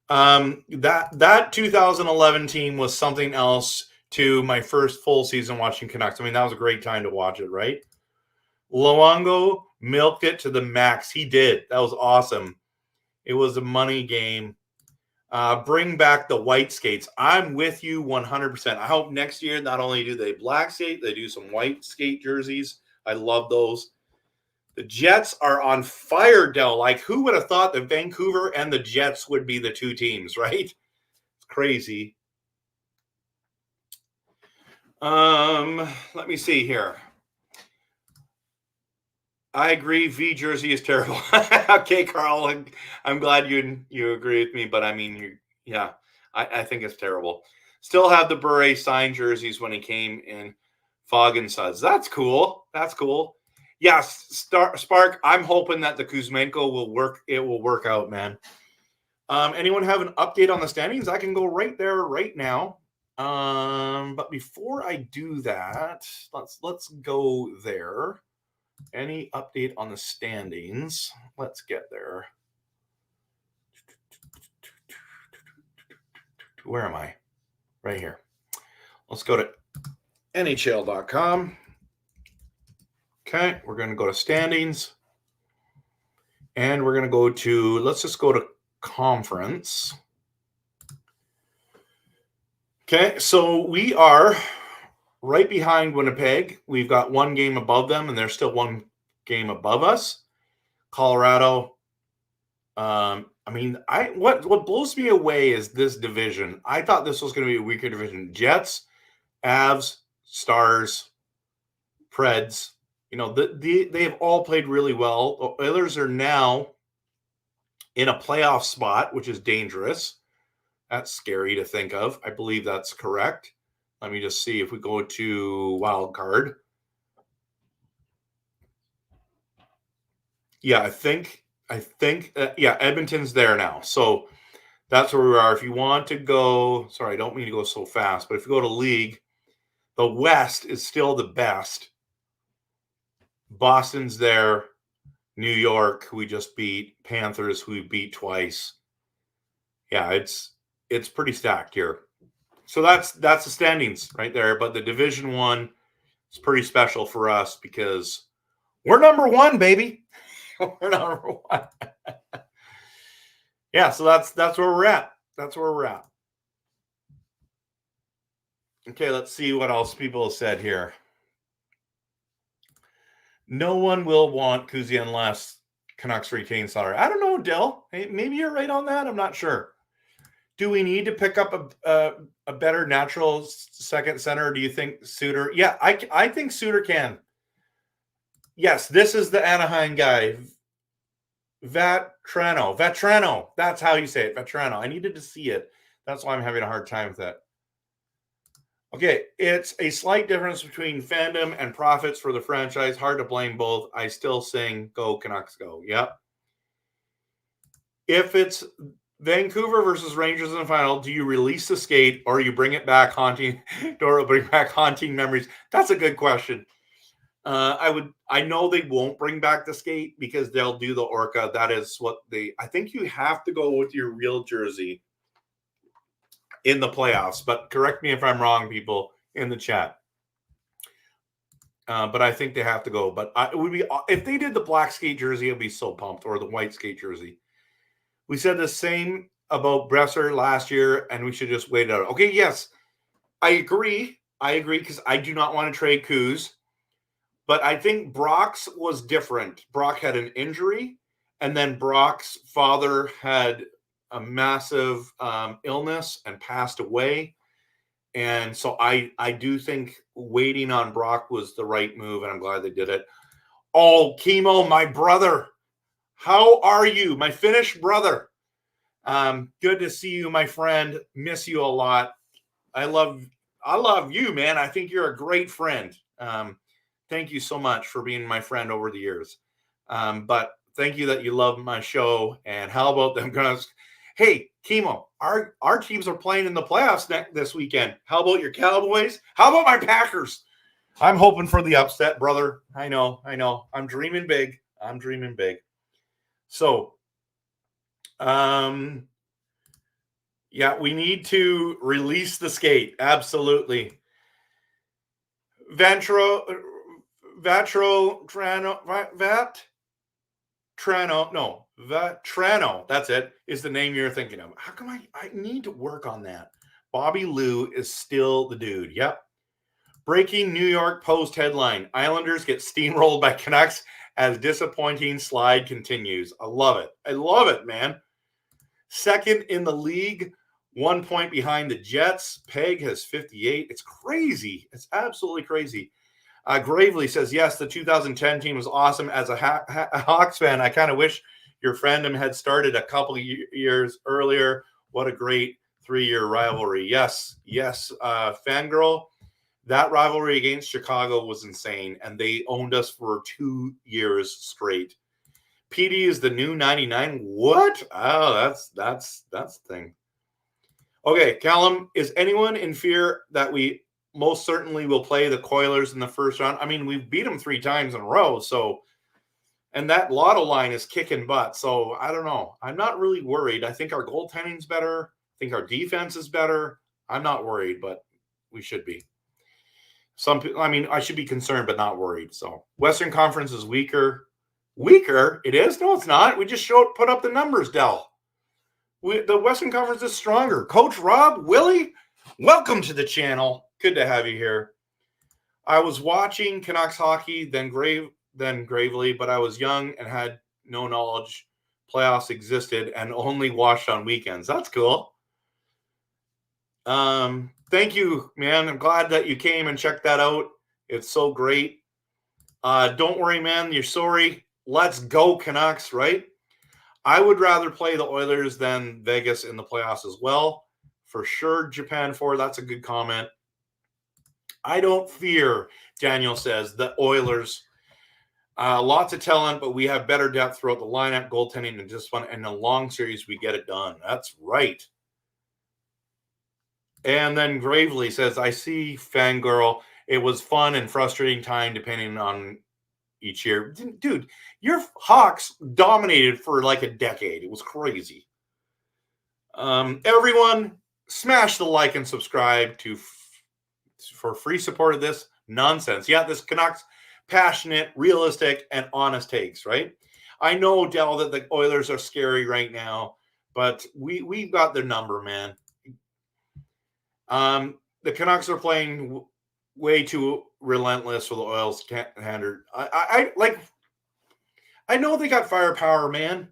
That 2011 team was something else to my first full season watching Canucks. I mean, that was a great time to watch it, right? Luongo milked it to the max. He did. That was awesome. It was a money game. Bring back the white skates. I'm with you 100%. I hope next year not only do they black skate, they do some white skate jerseys. I love those. The Jets are on fire, Dell. Like, who would have thought that Vancouver and the Jets would be the 2 teams, right? It's crazy. Let me see here. I agree. V jersey is terrible. Okay, Carl. I'm glad you agree with me, but I mean, I think it's terrible. Still have the Bure signed jerseys when he came in Fog and Suds. That's cool. Yes, Spark. I'm hoping that the Kuzmenko will work. It will work out, man. Anyone have an update on the standings? I can go right there right now. But before I do that, let's go there. Any update on the standings? Let's get there. Where am I? Right here. Let's go to NHL.com. Okay, we're going to go to standings. And we're going to go to, let's just go to conference. Okay, so we are right behind Winnipeg. We've got 1 game above them, and they're still 1 game above us. Colorado. What blows me away is this division. I thought this was going to be a weaker division. Jets, Avs, Stars, Preds. You know, they have all played really well. The Oilers are now in a playoff spot, which is dangerous. That's scary to think of. I believe that's correct. Let me just see if we go to wild card. Yeah, I think yeah, Edmonton's there now. So that's where we are. If you want to go, sorry, I don't mean to go so fast, but if you go to league, the West is still the best. Boston's there. New York, who we just beat. Panthers, who we beat twice. Yeah, it's pretty stacked here. So that's the standings right there. But the Division 1 is pretty special for us because we're number 1, baby. We're number 1. Yeah, so that's where we're at. That's where we're at. Okay, let's see what else people have said here. No one will want Kuzi unless Canucks retain salary. I don't know, Dill. Hey, maybe you're right on that. I'm not sure. Do we need to pick up a better natural second center? Or do you think Suter? Yeah, I think Suter can. Yes, this is the Anaheim guy. Vatrano. That's how you say it. Vatrano. I needed to see it. That's why I'm having a hard time with that. Okay, it's a slight difference between fandom and profits for the franchise. Hard to blame both. I still sing, go Canucks, go. Yep. If it's Vancouver versus Rangers in the final, do you release the skate or you bring it back haunting memories? That's a good question. I know they won't bring back the skate because they'll do the Orca. That is what I think you have to go with your real jersey in the playoffs, but correct me if I'm wrong, people in the chat. But I think they have to go. But it would be if they did the black skate jersey, I'd be so pumped, or the white skate jersey. We said the same about Bresser last year, and we should just wait it out. Okay, yes, I agree. Because I do not want to trade Kuz. But I think Brock's was different. Brock had an injury, and then Brock's father had a massive illness and passed away. And so I do think waiting on Brock was the right move, and I'm glad they did it. Oh, Chemo, my brother. How are you? My Finnish brother. Good to see you, my friend. Miss you a lot. I love you, man. I think you're a great friend. Thank you so much for being my friend over the years. But thank you that you love my show. And how about them guys? Hey, Chemo, our teams are playing in the playoffs this weekend. How about your Cowboys? How about my Packers? I'm hoping for the upset, brother. I know. I'm dreaming big. So, yeah, we need to release the skate. Absolutely. Vatrano, that's it, is the name you're thinking of. How come I need to work on that? Bobby Lou is still the dude. Yep. Breaking New York Post headline. Islanders get steamrolled by Canucks as disappointing slide continues. I love it, man. Second in the league, 1 point behind the Jets. Peg has 58. It's crazy. It's absolutely crazy. Gravely says, yes, the 2010 team was awesome. As a Hawks fan, I kind of wish your fandom had started a couple of years earlier. What a great 3-year rivalry. Yes, Fangirl, that rivalry against Chicago was insane, and they owned us for 2 years straight. PD is the new 99. What? Oh, that's the thing. Okay, Callum, is anyone in fear that we most certainly will play the Coilers in the first round? I mean, we've beat them 3 times in a row, so, and that Lotto line is kicking butt, so I don't know. I'm not really worried. I think our goaltending's better. I think our defense is better. I'm not worried, but we should be. I should be concerned, but not worried. So, Western Conference is weaker. Weaker? It is? No, it's not. We just put up the numbers, Del. The Western Conference is stronger. Coach Rob, Willie, welcome to the channel. Good to have you here. I was watching Canucks hockey, then gravely, but I was young and had no knowledge playoffs existed and only watched on weekends. That's cool. thank you, man. I'm glad that you came and checked that out. It's so great. Don't worry, man. You're sorry. Let's go, Canucks, right? I would rather play the Oilers than Vegas in the playoffs as well. For sure, Japan 4. That's a good comment. I don't fear, Daniel says, the Oilers. Lots of talent, but we have better depth throughout the lineup, goaltending, and just fun. And in a long series, we get it done. That's right. And then Gravely says, I see, Fangirl. It was fun and frustrating time depending on each year. Dude, your Hawks dominated for like a decade. It was crazy. Everyone, smash the like and subscribe for free support of this nonsense. Yeah, this Canucks passionate, realistic, and honest takes, right? I know, Dell, that the Oilers are scary right now, but we've got their number, man. The Canucks are playing way too relentless for the Oilers standard. I know they got firepower, man,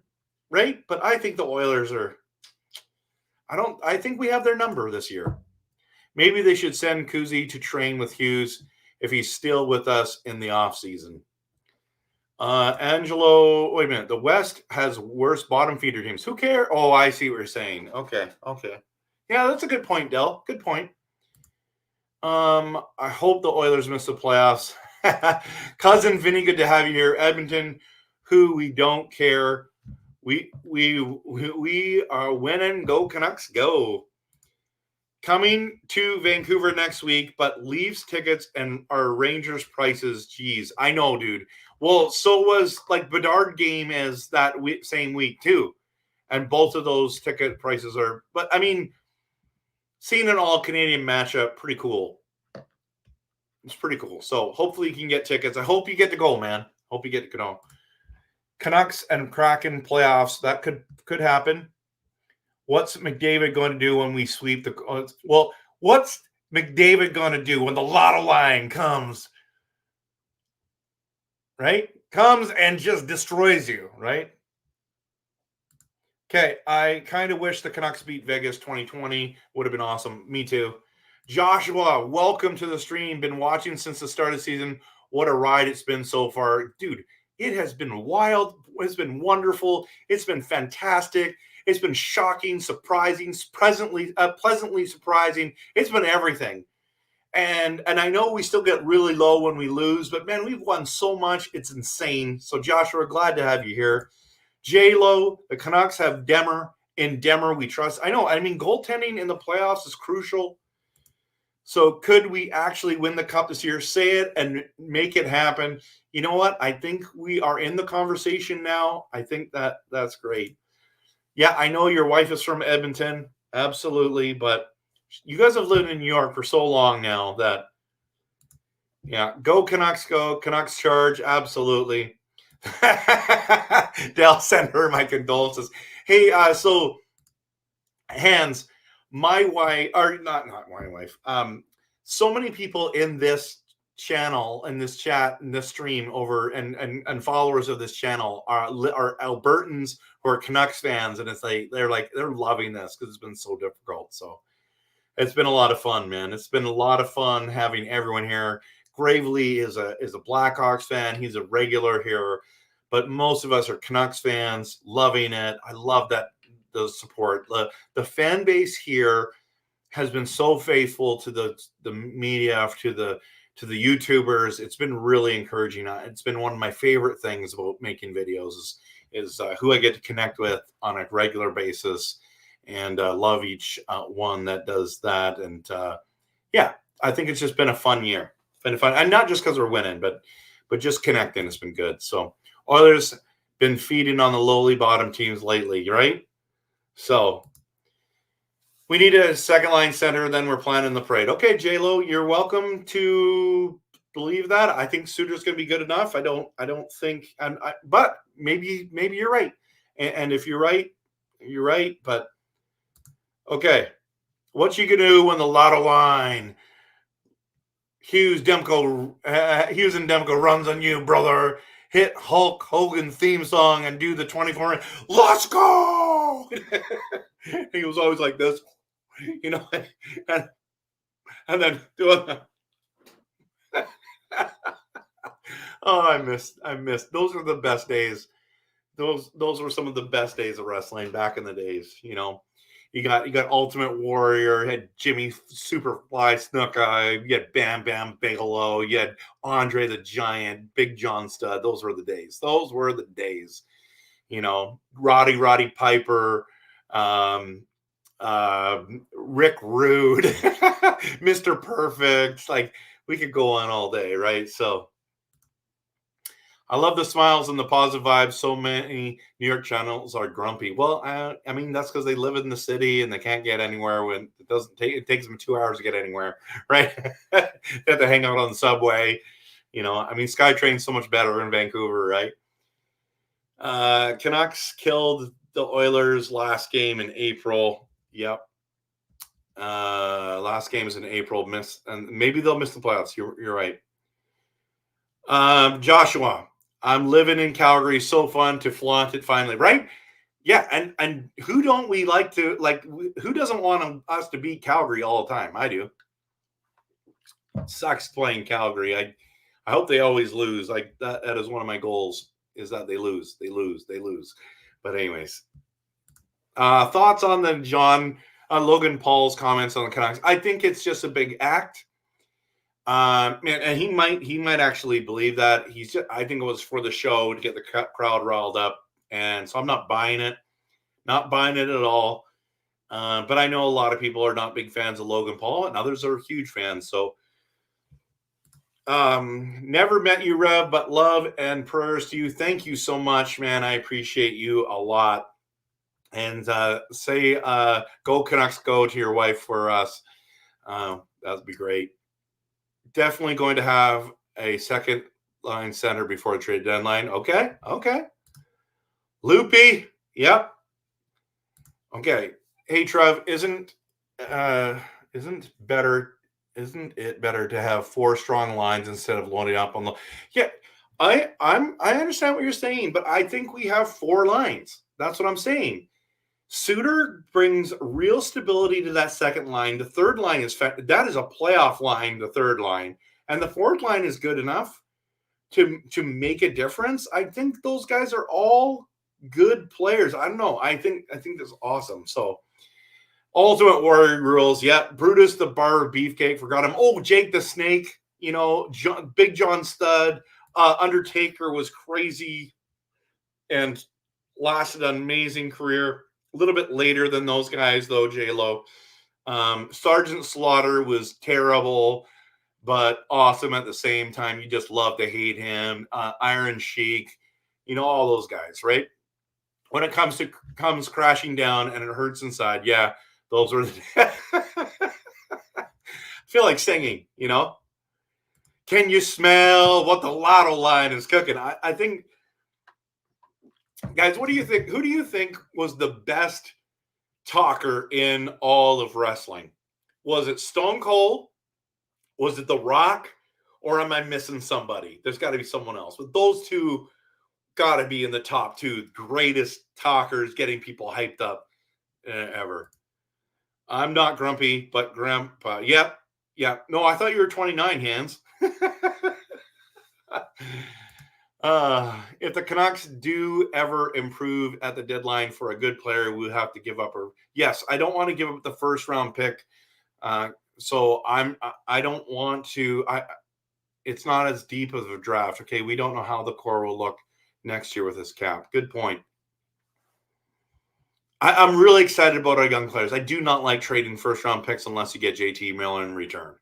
right? But I think the Oilers are. I think we have their number this year. Maybe they should send Kuzi to train with Hughes if he's still with us in the offseason. Angelo, wait a minute. The West has worse bottom feeder teams. Who cares? Oh, I see what you're saying. Okay. Yeah, that's a good point, Del. Good point. I hope the Oilers miss the playoffs. Cousin Vinny, good to have you here. Edmonton, who we don't care. We are winning. Go Canucks, go. Coming to Vancouver next week, but Leafs tickets and our Rangers prices. Geez, I know, dude. Well, so was like Bedard game as that same week too, and both of those ticket prices are. But I mean, seeing an all Canadian matchup, pretty cool. It's pretty cool. So hopefully you can get tickets. I hope you get to go, man. Hope you get to go. Canucks and Kraken playoffs, that could happen. What's McDavid going to do when we sweep the – well, what's McDavid going to do when the lotto line comes, right? Comes and just destroys you, right? Okay, I kind of wish the Canucks beat Vegas 2020. Would have been awesome. Me too. Joshua, welcome to the stream. Been watching since the start of the season. What a ride it's been so far. Dude, it has been wild. It's been wonderful. It's been fantastic. It's been shocking, surprising, pleasantly surprising. It's been everything. And I know we still get really low when we lose, but man, we've won so much. It's insane. So Joshua, glad to have you here. J-Lo, the Canucks have Demmer. In Demmer, we trust. I know. I mean, goaltending in the playoffs is crucial. So could we actually win the cup this year? Say it and make it happen. You know what? I think we are in the conversation now. I think that's great. Yeah, I know your wife is from Edmonton. Absolutely. But you guys have lived in New York for so long now that, yeah, go Canucks, go. Canucks charge. Absolutely. Dale, send her my condolences. Hey, so Hans, my wife, or not my wife. So many people in this channel, in this chat, in this stream over and followers of this channel are Albertans who are Canucks fans, and it's like they're loving this because it's been so difficult. So it's been a lot of fun, man. It's been a lot of fun having everyone here. Gravely is a Blackhawks fan. He's a regular here, but most of us are Canucks fans, loving it. I love that the support. The fan base here has been so faithful to the media, to the YouTubers. It's been really encouraging. It's been one of my favorite things about making videos is who I get to connect with on a regular basis, and love each one that does that. And yeah, I think it's just been a fun year. It's been fun, and not just because we're winning, but just connecting has been good. So Oilers been feeding on the lowly bottom teams lately, right? So we need a second line center, then we're planning the parade. Okay, J-Lo, you're welcome to believe that. I think Suter's going to be good enough. I don't think, but maybe you're right. And if you're right, you're right. But okay, what you going to do when the lotto line, Hughes and Demko runs on you, brother? Hit Hulk Hogan theme song and do the 24. Let's go! He was always like this, you know. and then doing the oh, I missed. Those are the best days. Those were some of the best days of wrestling back in the days. You know, you got Ultimate Warrior, you had Jimmy Superfly Snuka, you had Bam Bam Bigelow, you had Andre the Giant, Big John Studd. Those were the days. Those were the days. You know, Roddy Piper, Rick Rude, Mr. Perfect. Like, we could go on all day, right? So I love the smiles and the positive vibes. So many New York channels are grumpy. Well, I mean, that's because they live in the city and they can't get anywhere when it takes them 2 hours to get anywhere, right? They have to hang out on the subway. You know, I mean, SkyTrain's so much better in Vancouver, right? Canucks killed the Oilers last game in April. Yep. Last game is in April. And maybe they'll miss the playoffs. You're right. Joshua, I'm living in Calgary. So fun to flaunt it finally, right? Yeah, and who don't we like to like? Who doesn't want us to beat Calgary all the time? I do. It sucks playing Calgary. I hope they always lose. Like that is one of my goals. Is that they lose. But anyways, thoughts on the Logan Paul's comments on the Canucks? I think it's just a big act. Man, and he might actually believe that. I think it was for the show to get the crowd riled up, and so I'm not buying it. Not buying it at all. But I know a lot of people are not big fans of Logan Paul, and others are huge fans. So, never met you, Rev, but love and prayers to you. Thank you so much, man. I appreciate you a lot. And say "Go Canucks, go" to your wife for us. That'd be great. Definitely going to have a second line center before the trade deadline. Okay. Loopy. Yep. Okay. Hey, Trev, isn't it better to have 4 strong lines instead of loading up on the? Yeah, I understand what you're saying, but I think we have 4 lines. That's what I'm saying. Suter brings real stability to that second line. The third line that is a playoff line. The third line and the fourth line is good enough to make a difference. I think those guys are all good players. I don't know. I think that's awesome. So, Ultimate Warrior rules. Yeah, Brutus the Bar Beefcake. Forgot him. Oh, Jake the Snake. You know, Big John Studd. Undertaker was crazy and lasted an amazing career. A little bit later than those guys, though, J-Lo. Sergeant Slaughter was terrible, but awesome at the same time. You just love to hate him. Iron Sheik, you know, all those guys, right? When it comes crashing down and it hurts inside, yeah, those are I feel like singing, you know? Can you smell what the lotto line is cooking? I think, guys, what do you think? Who do you think was the best talker in all of wrestling? Was it Stone Cold? Was it The Rock? Or am I missing somebody? There's got to be someone else. But those two got to be in the top 2 greatest talkers, getting people hyped up ever. I'm not grumpy, but Grandpa. Yep. No, I thought you were 29, Hands. If the Canucks do ever improve at the deadline for a good player, we'll have to give up. Yes, I don't want to give up the first round pick. So I don't want to. It's not as deep of a draft. Okay, we don't know how the core will look next year with this cap. Good point. I'm really excited about our young players. I do not like trading first round picks unless you get JT Miller in return.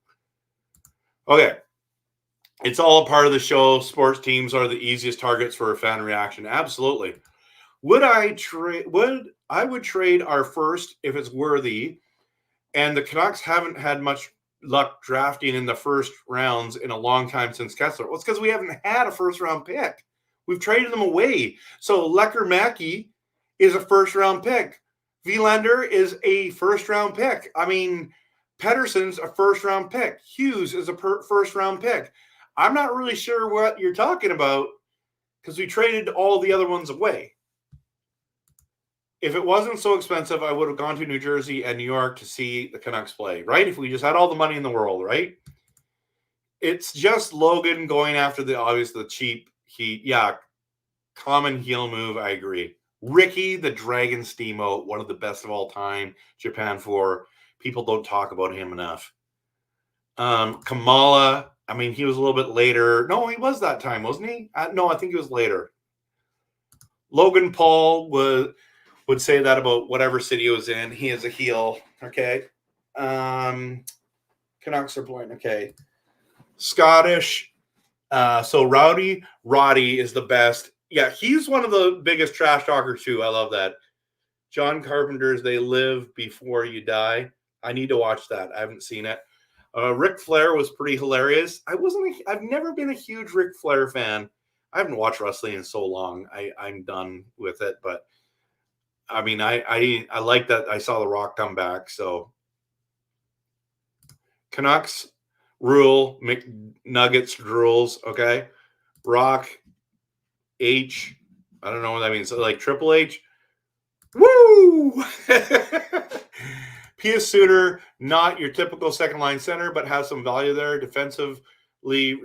Okay. It's all a part of the show. Sports teams are the easiest targets for a fan reaction. Absolutely. I would trade our first if it's worthy. And the Canucks haven't had much luck drafting in the first rounds in a long time since Kessler. Well, it's because we haven't had a first round pick. We've traded them away. So Lecker Mackey is a first round pick. Vilander is a first round pick. I mean, Pedersen's a first round pick. Hughes is a first round pick. I'm not really sure what you're talking about because we traded all the other ones away. if it wasn't so expensive, I would have gone to New Jersey and New York to see the Canucks play, right? If we just had all the money in the world, right? It's just Logan going after the cheap heat. Yeah, common heel move. I agree. Ricky, the Dragon Steamboat, one of the best of all time. Japan 4. People don't talk about him enough. Kamala, I mean, he was a little bit later. No, he was that time, wasn't he? No, I think he was later. Logan Paul would say that about whatever city he was in. He is a heel. Okay. Canucks are playing. Okay. Scottish. So Roddy is the best. Yeah, he's one of the biggest trash talkers too. I love that. John Carpenter's They Live Before You Die. I need to watch that. I haven't seen it. Ric Flair was pretty hilarious. I've never been a huge Ric Flair fan. I haven't watched wrestling in so long. I'm done with it. But I mean, I like that I saw The Rock come back. So Canucks rule, McNuggets drools. Okay, Rock H. I don't know what that means. So like Triple H. Woo! Pius Suter, not your typical second line center, but has some value there. Defensively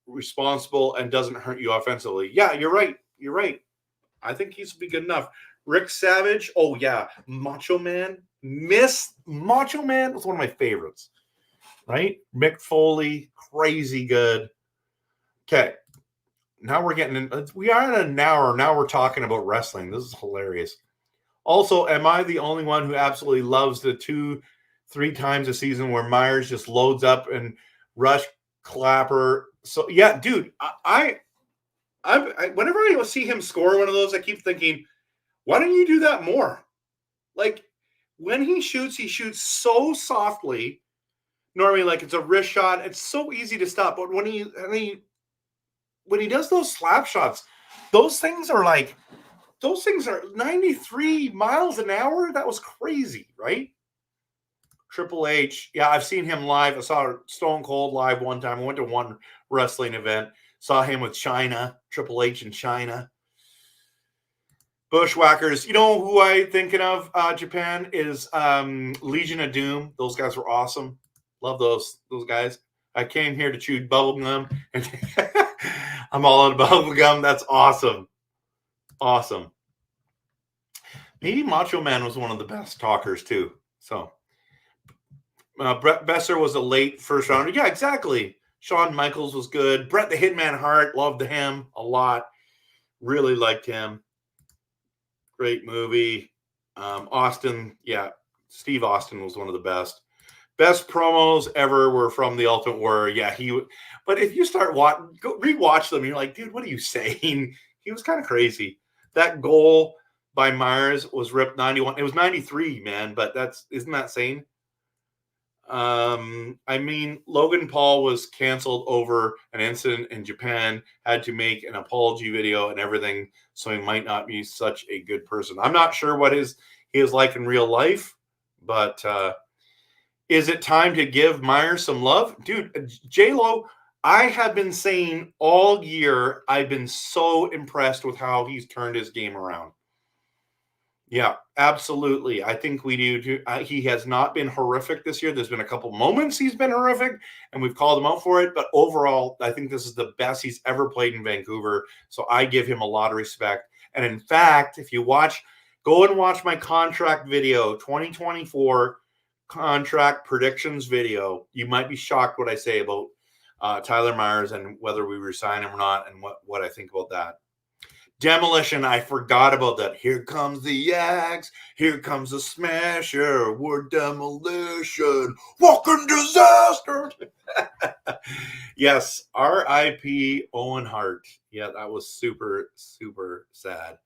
responsible and doesn't hurt you offensively. Yeah, you're right. You're right. I think he's be good enough. Rick Savage. Oh yeah, Macho Man. Macho Man was one of my favorites. Right? Mick Foley, crazy good. Okay. Now we're getting in. We are at an hour. Now we're talking about wrestling. This is hilarious. Also, am I the only one who absolutely loves the 2-3 times a season where Myers just loads up and rush Clapper? So yeah, dude, I whenever I see him score one of those, I keep thinking, why don't you do that more? Like when he shoots so softly. Normally, like it's a wrist shot, it's so easy to stop. But when he does those slap shots, those things are 93 miles an hour. That was crazy, right? Triple H. Yeah, I've seen him live. I saw Stone Cold live one time. I went to one wrestling event. Saw him with China. Triple H in China. Bushwhackers. You know who I'm thinking of? Japan is Legion of Doom. Those guys were awesome. Love those guys. I came here to chew bubble gum. I'm all out of bubble gum. That's awesome. Awesome. Maybe Macho Man was one of the best talkers too. So Brett Besser was a late first rounder. Yeah, exactly. Shawn Michaels was good. Bret the Hitman Hart, loved him a lot. Really liked him. Great movie. Austin, yeah. Steve Austin was one of the best. Best promos ever were from The Ultimate Warrior. Yeah, but if you start rewatch them, you're like, dude, what are you saying? He was kind of crazy. That goal by Myers was ripped 91. It was 93, man, but isn't that sane? I mean, Logan Paul was canceled over an incident in Japan, had to make an apology video and everything, so he might not be such a good person. I'm not sure what he is like in real life, but is it time to give Myers some love? Dude, J-Lo, I have been saying all year, I've been so impressed with how he's turned his game around. Yeah, absolutely. I think we do too. He has not been horrific this year. There's been a couple moments he's been horrific, and we've called him out for it. But overall, I think this is the best he's ever played in Vancouver. So I give him a lot of respect. And in fact, if you go and watch my contract video, 2024 contract predictions video, you might be shocked what I say about Tyler Myers and whether we resign him or not, and what I think about that. Demolition, I forgot about that. Here comes the axe. Here comes the smasher. We're demolition. Walking disaster. Yes, R.I.P. Owen Hart. Yeah, that was super, super sad.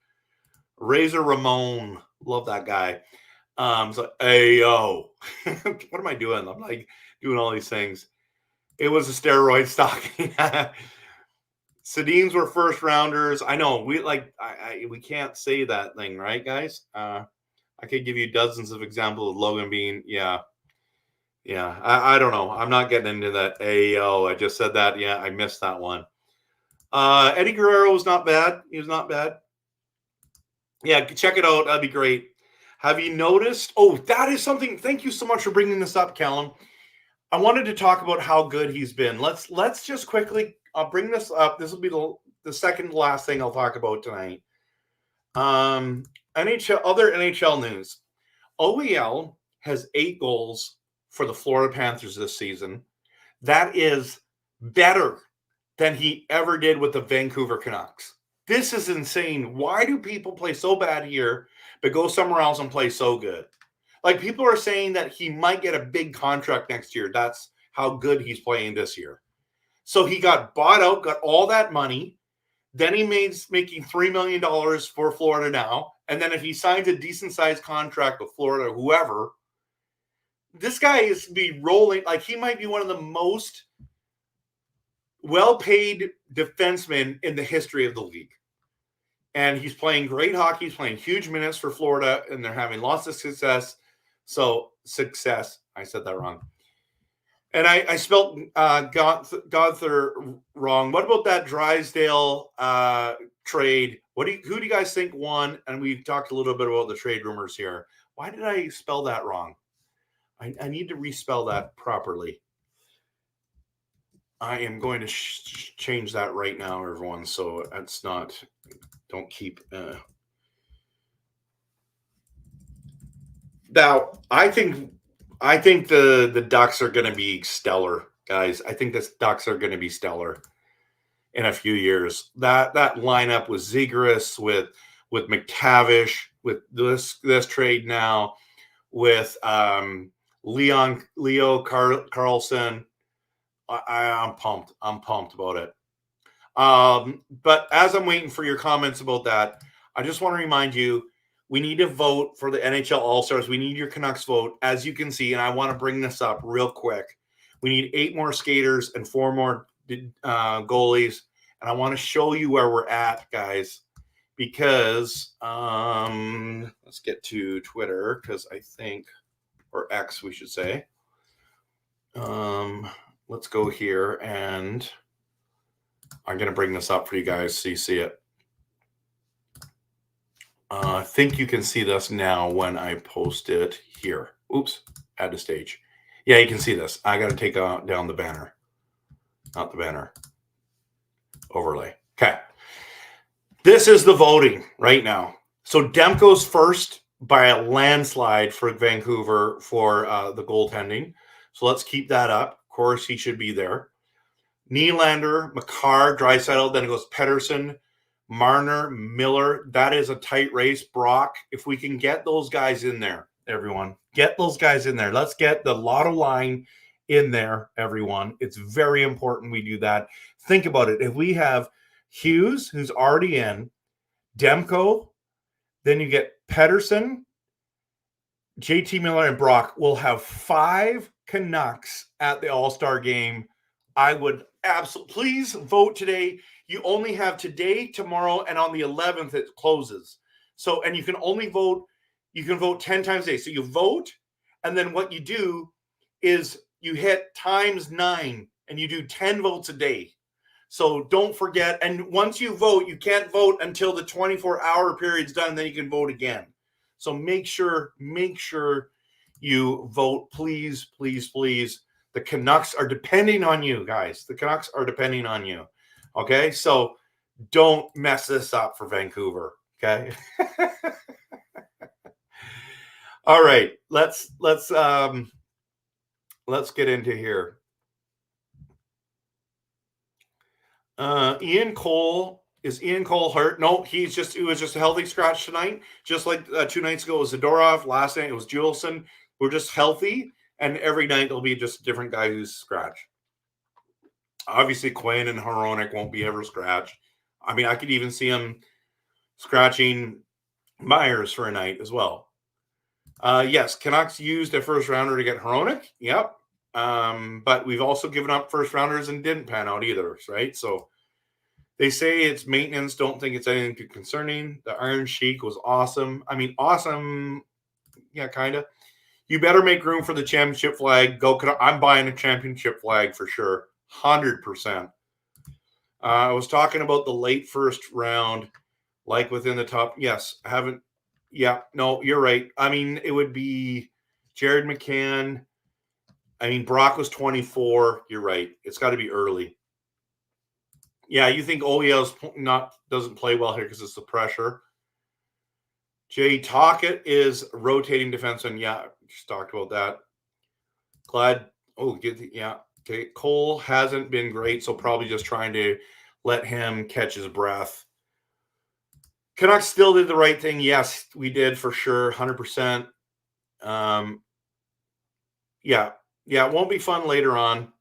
Razor Ramon. Love that guy. So, hey, yo. What am I doing? I'm like doing all these things. It was a steroid stocking. Sedines were first rounders. I know we can't say that thing, right, guys? I could give you dozens of examples of Logan being, yeah. I don't know. I'm not getting into that. Ayo, I just said that. Yeah, I missed that one. Eddie Guerrero was not bad. He was not bad. Yeah, check it out. That'd be great. Have you noticed? Oh, that is something. Thank you so much for bringing this up, Callum. I wanted to talk about how good he's been. Let's just quickly. I'll bring this up. This will be the second to last thing I'll talk about tonight. NHL, other NHL news. OEL has 8 goals for the Florida Panthers this season. That is better than he ever did with the Vancouver Canucks. This is insane. Why do people play so bad here, but go somewhere else and play so good? Like, people are saying that he might get a big contract next year. That's how good he's playing this year. So he got bought out, got all that money. Then he making $3 million for Florida now. And then if he signs a decent sized contract with Florida, whoever, this guy is be rolling. Like, he might be one of the most well-paid defensemen in the history of the league. And he's playing great hockey. He's playing huge minutes for Florida, and they're having lots of success. So, success. I said that wrong. And I spelled Gothard wrong. What about that Drysdale trade? Who do you guys think won? And we've talked a little bit about the trade rumors here. Why did I spell that wrong? I need to respell that properly. I am going to change that right now, everyone. So that's not. Don't keep. Now, I think the Ducks are going to be stellar, guys. I think the Ducks are going to be stellar in a few years. That lineup with Zegras, with McTavish, with this trade now, with Leo Carlson. I'm pumped. I'm pumped about it. But as I'm waiting for your comments about that, I just want to remind you, we need to vote for the NHL All-Stars. We need your Canucks vote. As you can see, and I want to bring this up real quick, we need 8 more skaters and 4 more goalies. And I want to show you where we're at, guys, because let's get to Twitter, because I think, or X, we should say. Let's go here, and I'm going to bring this up for you guys so you see it. I think you can see this now when I post it here. Oops, add to stage. Yeah, you can see this. I got to take down the banner. Not the banner. Overlay. Okay. This is the voting right now. So Demko's first by a landslide for Vancouver for the goaltending. So let's keep that up. Of course, he should be there. Nylander, Makar, Draisaitl, then it goes Pettersson, Marner, Miller. That is a tight race. Brock, if we can get those guys in there, everyone, get those guys in there. Let's get the lotto line in there, everyone. It's very important we do that. Think about it. If we have Hughes, who's already in, Demko, then you get Pettersson, JT Miller, and Brock. We'll have 5 Canucks at the All-Star game. I would absolutely, please vote today. You only have today, tomorrow, and on the 11th it closes. So, and you can only vote, you can vote 10 times a day. So you vote, and then what you do is you hit times 9, and you do 10 votes a day. So don't forget, and once you vote, you can't vote until the 24-hour period's done, then you can vote again. So make sure you vote, please, please, please. The Canucks are depending on you, guys. The Canucks are depending on you. Okay, so don't mess this up for Vancouver. Okay. All right, let's get into here. Ian Cole, is Ian Cole hurt? No, it was just a healthy scratch tonight. Just like 2 nights ago it was Zadorov, last night it was Juleson. We're just healthy, and every night it'll be just a different guy who's scratched. Obviously, Quinn and Hronek won't be ever scratched. I mean, I could even see him scratching Myers for a night as well. Yes, Canucks used a first rounder to get Hronek. Yep. But we've also given up first rounders and didn't pan out either, right? So they say it's maintenance. Don't think it's anything too concerning. The Iron Sheik was awesome. I mean, awesome. Yeah, kind of. You better make room for the championship flag. I'm buying a championship flag for sure. 100%. I was talking about the late first round. Like within the top. Yes, I haven't. Yeah, no, you're right. I mean, it would be Jared McCann. I mean, Brock was 24. You're right. It's got to be early. Yeah, you think OEL's doesn't play well here because it's the pressure. Jay Tockett is rotating defenseman. Yeah, just talked about that. Glad. Oh, yeah. Okay, Cole hasn't been great, so probably just trying to let him catch his breath. Canucks still did the right thing. Yes, we did for sure, 100%. Yeah, it won't be fun later on.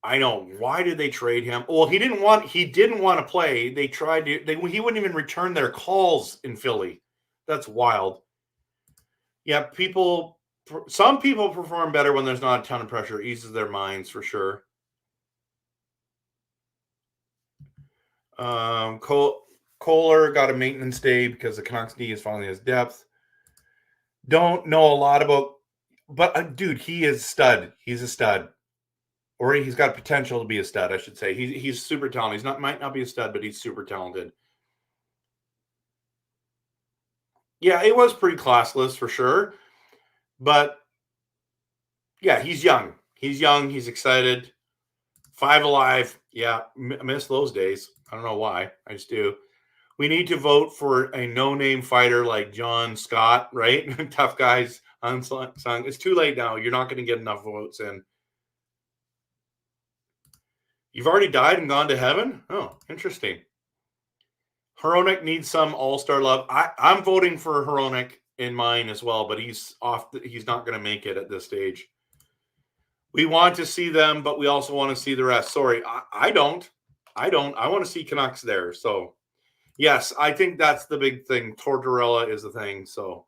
I know. Why did they trade him? Well, he didn't want to play. They tried to. He wouldn't even return their calls in Philly. That's wild. Yeah, some people perform better when there's not a ton of pressure. It eases their minds for sure. Kohler got a maintenance day because the Canucks knee is finally his depth. Don't know a lot about, but dude, he is stud. He's a stud, or he's got potential to be a stud, I should say. He's super talented. Might not be a stud, but he's super talented. Yeah, it was pretty classless for sure, but yeah, he's young. He's young. He's excited. 5 alive. Yeah, I miss those days. I don't know why. I just do. We need to vote for a no-name fighter like John Scott, right? Tough guys. Unsung. It's too late now. You're not going to get enough votes in. You've already died and gone to heaven? Oh, interesting. Hronek needs some all-star love. I'm voting for Hronek in mine as well, but he's off. He's not going to make it at this stage. We want to see them, but we also want to see the rest. Sorry, I don't. I want to see Canucks there. So, yes, I think that's the big thing. Tortorella is the thing. So,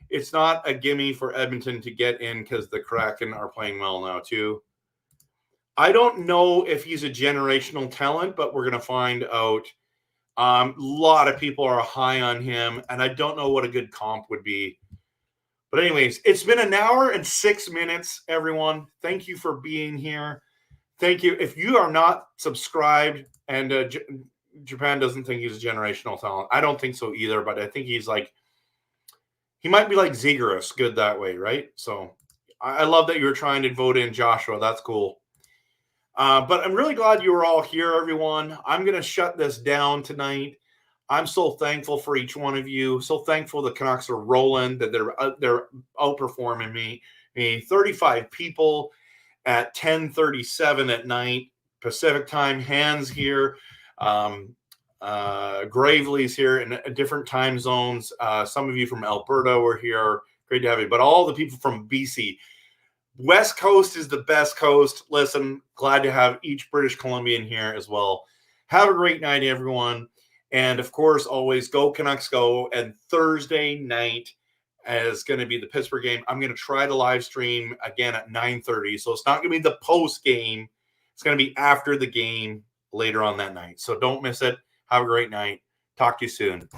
it's not a gimme for Edmonton to get in because the Kraken are playing well now, too. I don't know if he's a generational talent, but we're going to find out. A lot of people are high on him, and I don't know what a good comp would be. But anyways, it's been an hour and 6 minutes, everyone. Thank you for being here. Thank you. If you are not subscribed, and Japan doesn't think he's a generational talent, I don't think so either, but I think he might be like Zegras, good that way, right? So I love that you were trying to vote in Joshua. That's cool. But I'm really glad you were all here, everyone. I'm going to shut this down tonight. I'm so thankful for each one of you. So thankful the Canucks are rolling, that they're outperforming me. 35 people at 10:37 at night Pacific time. Hands here, Gravely's here in different time zones. Some of you from Alberta were here. Great to have you. But all the people from BC. West Coast is the best coast. Listen, glad to have each British Columbian here as well. Have a great night, everyone. And, of course, always go Canucks go. And Thursday night is going to be the Pittsburgh game. I'm going to try to live stream again at 9:30. So it's not going to be the post game. It's going to be after the game later on that night. So don't miss it. Have a great night. Talk to you soon.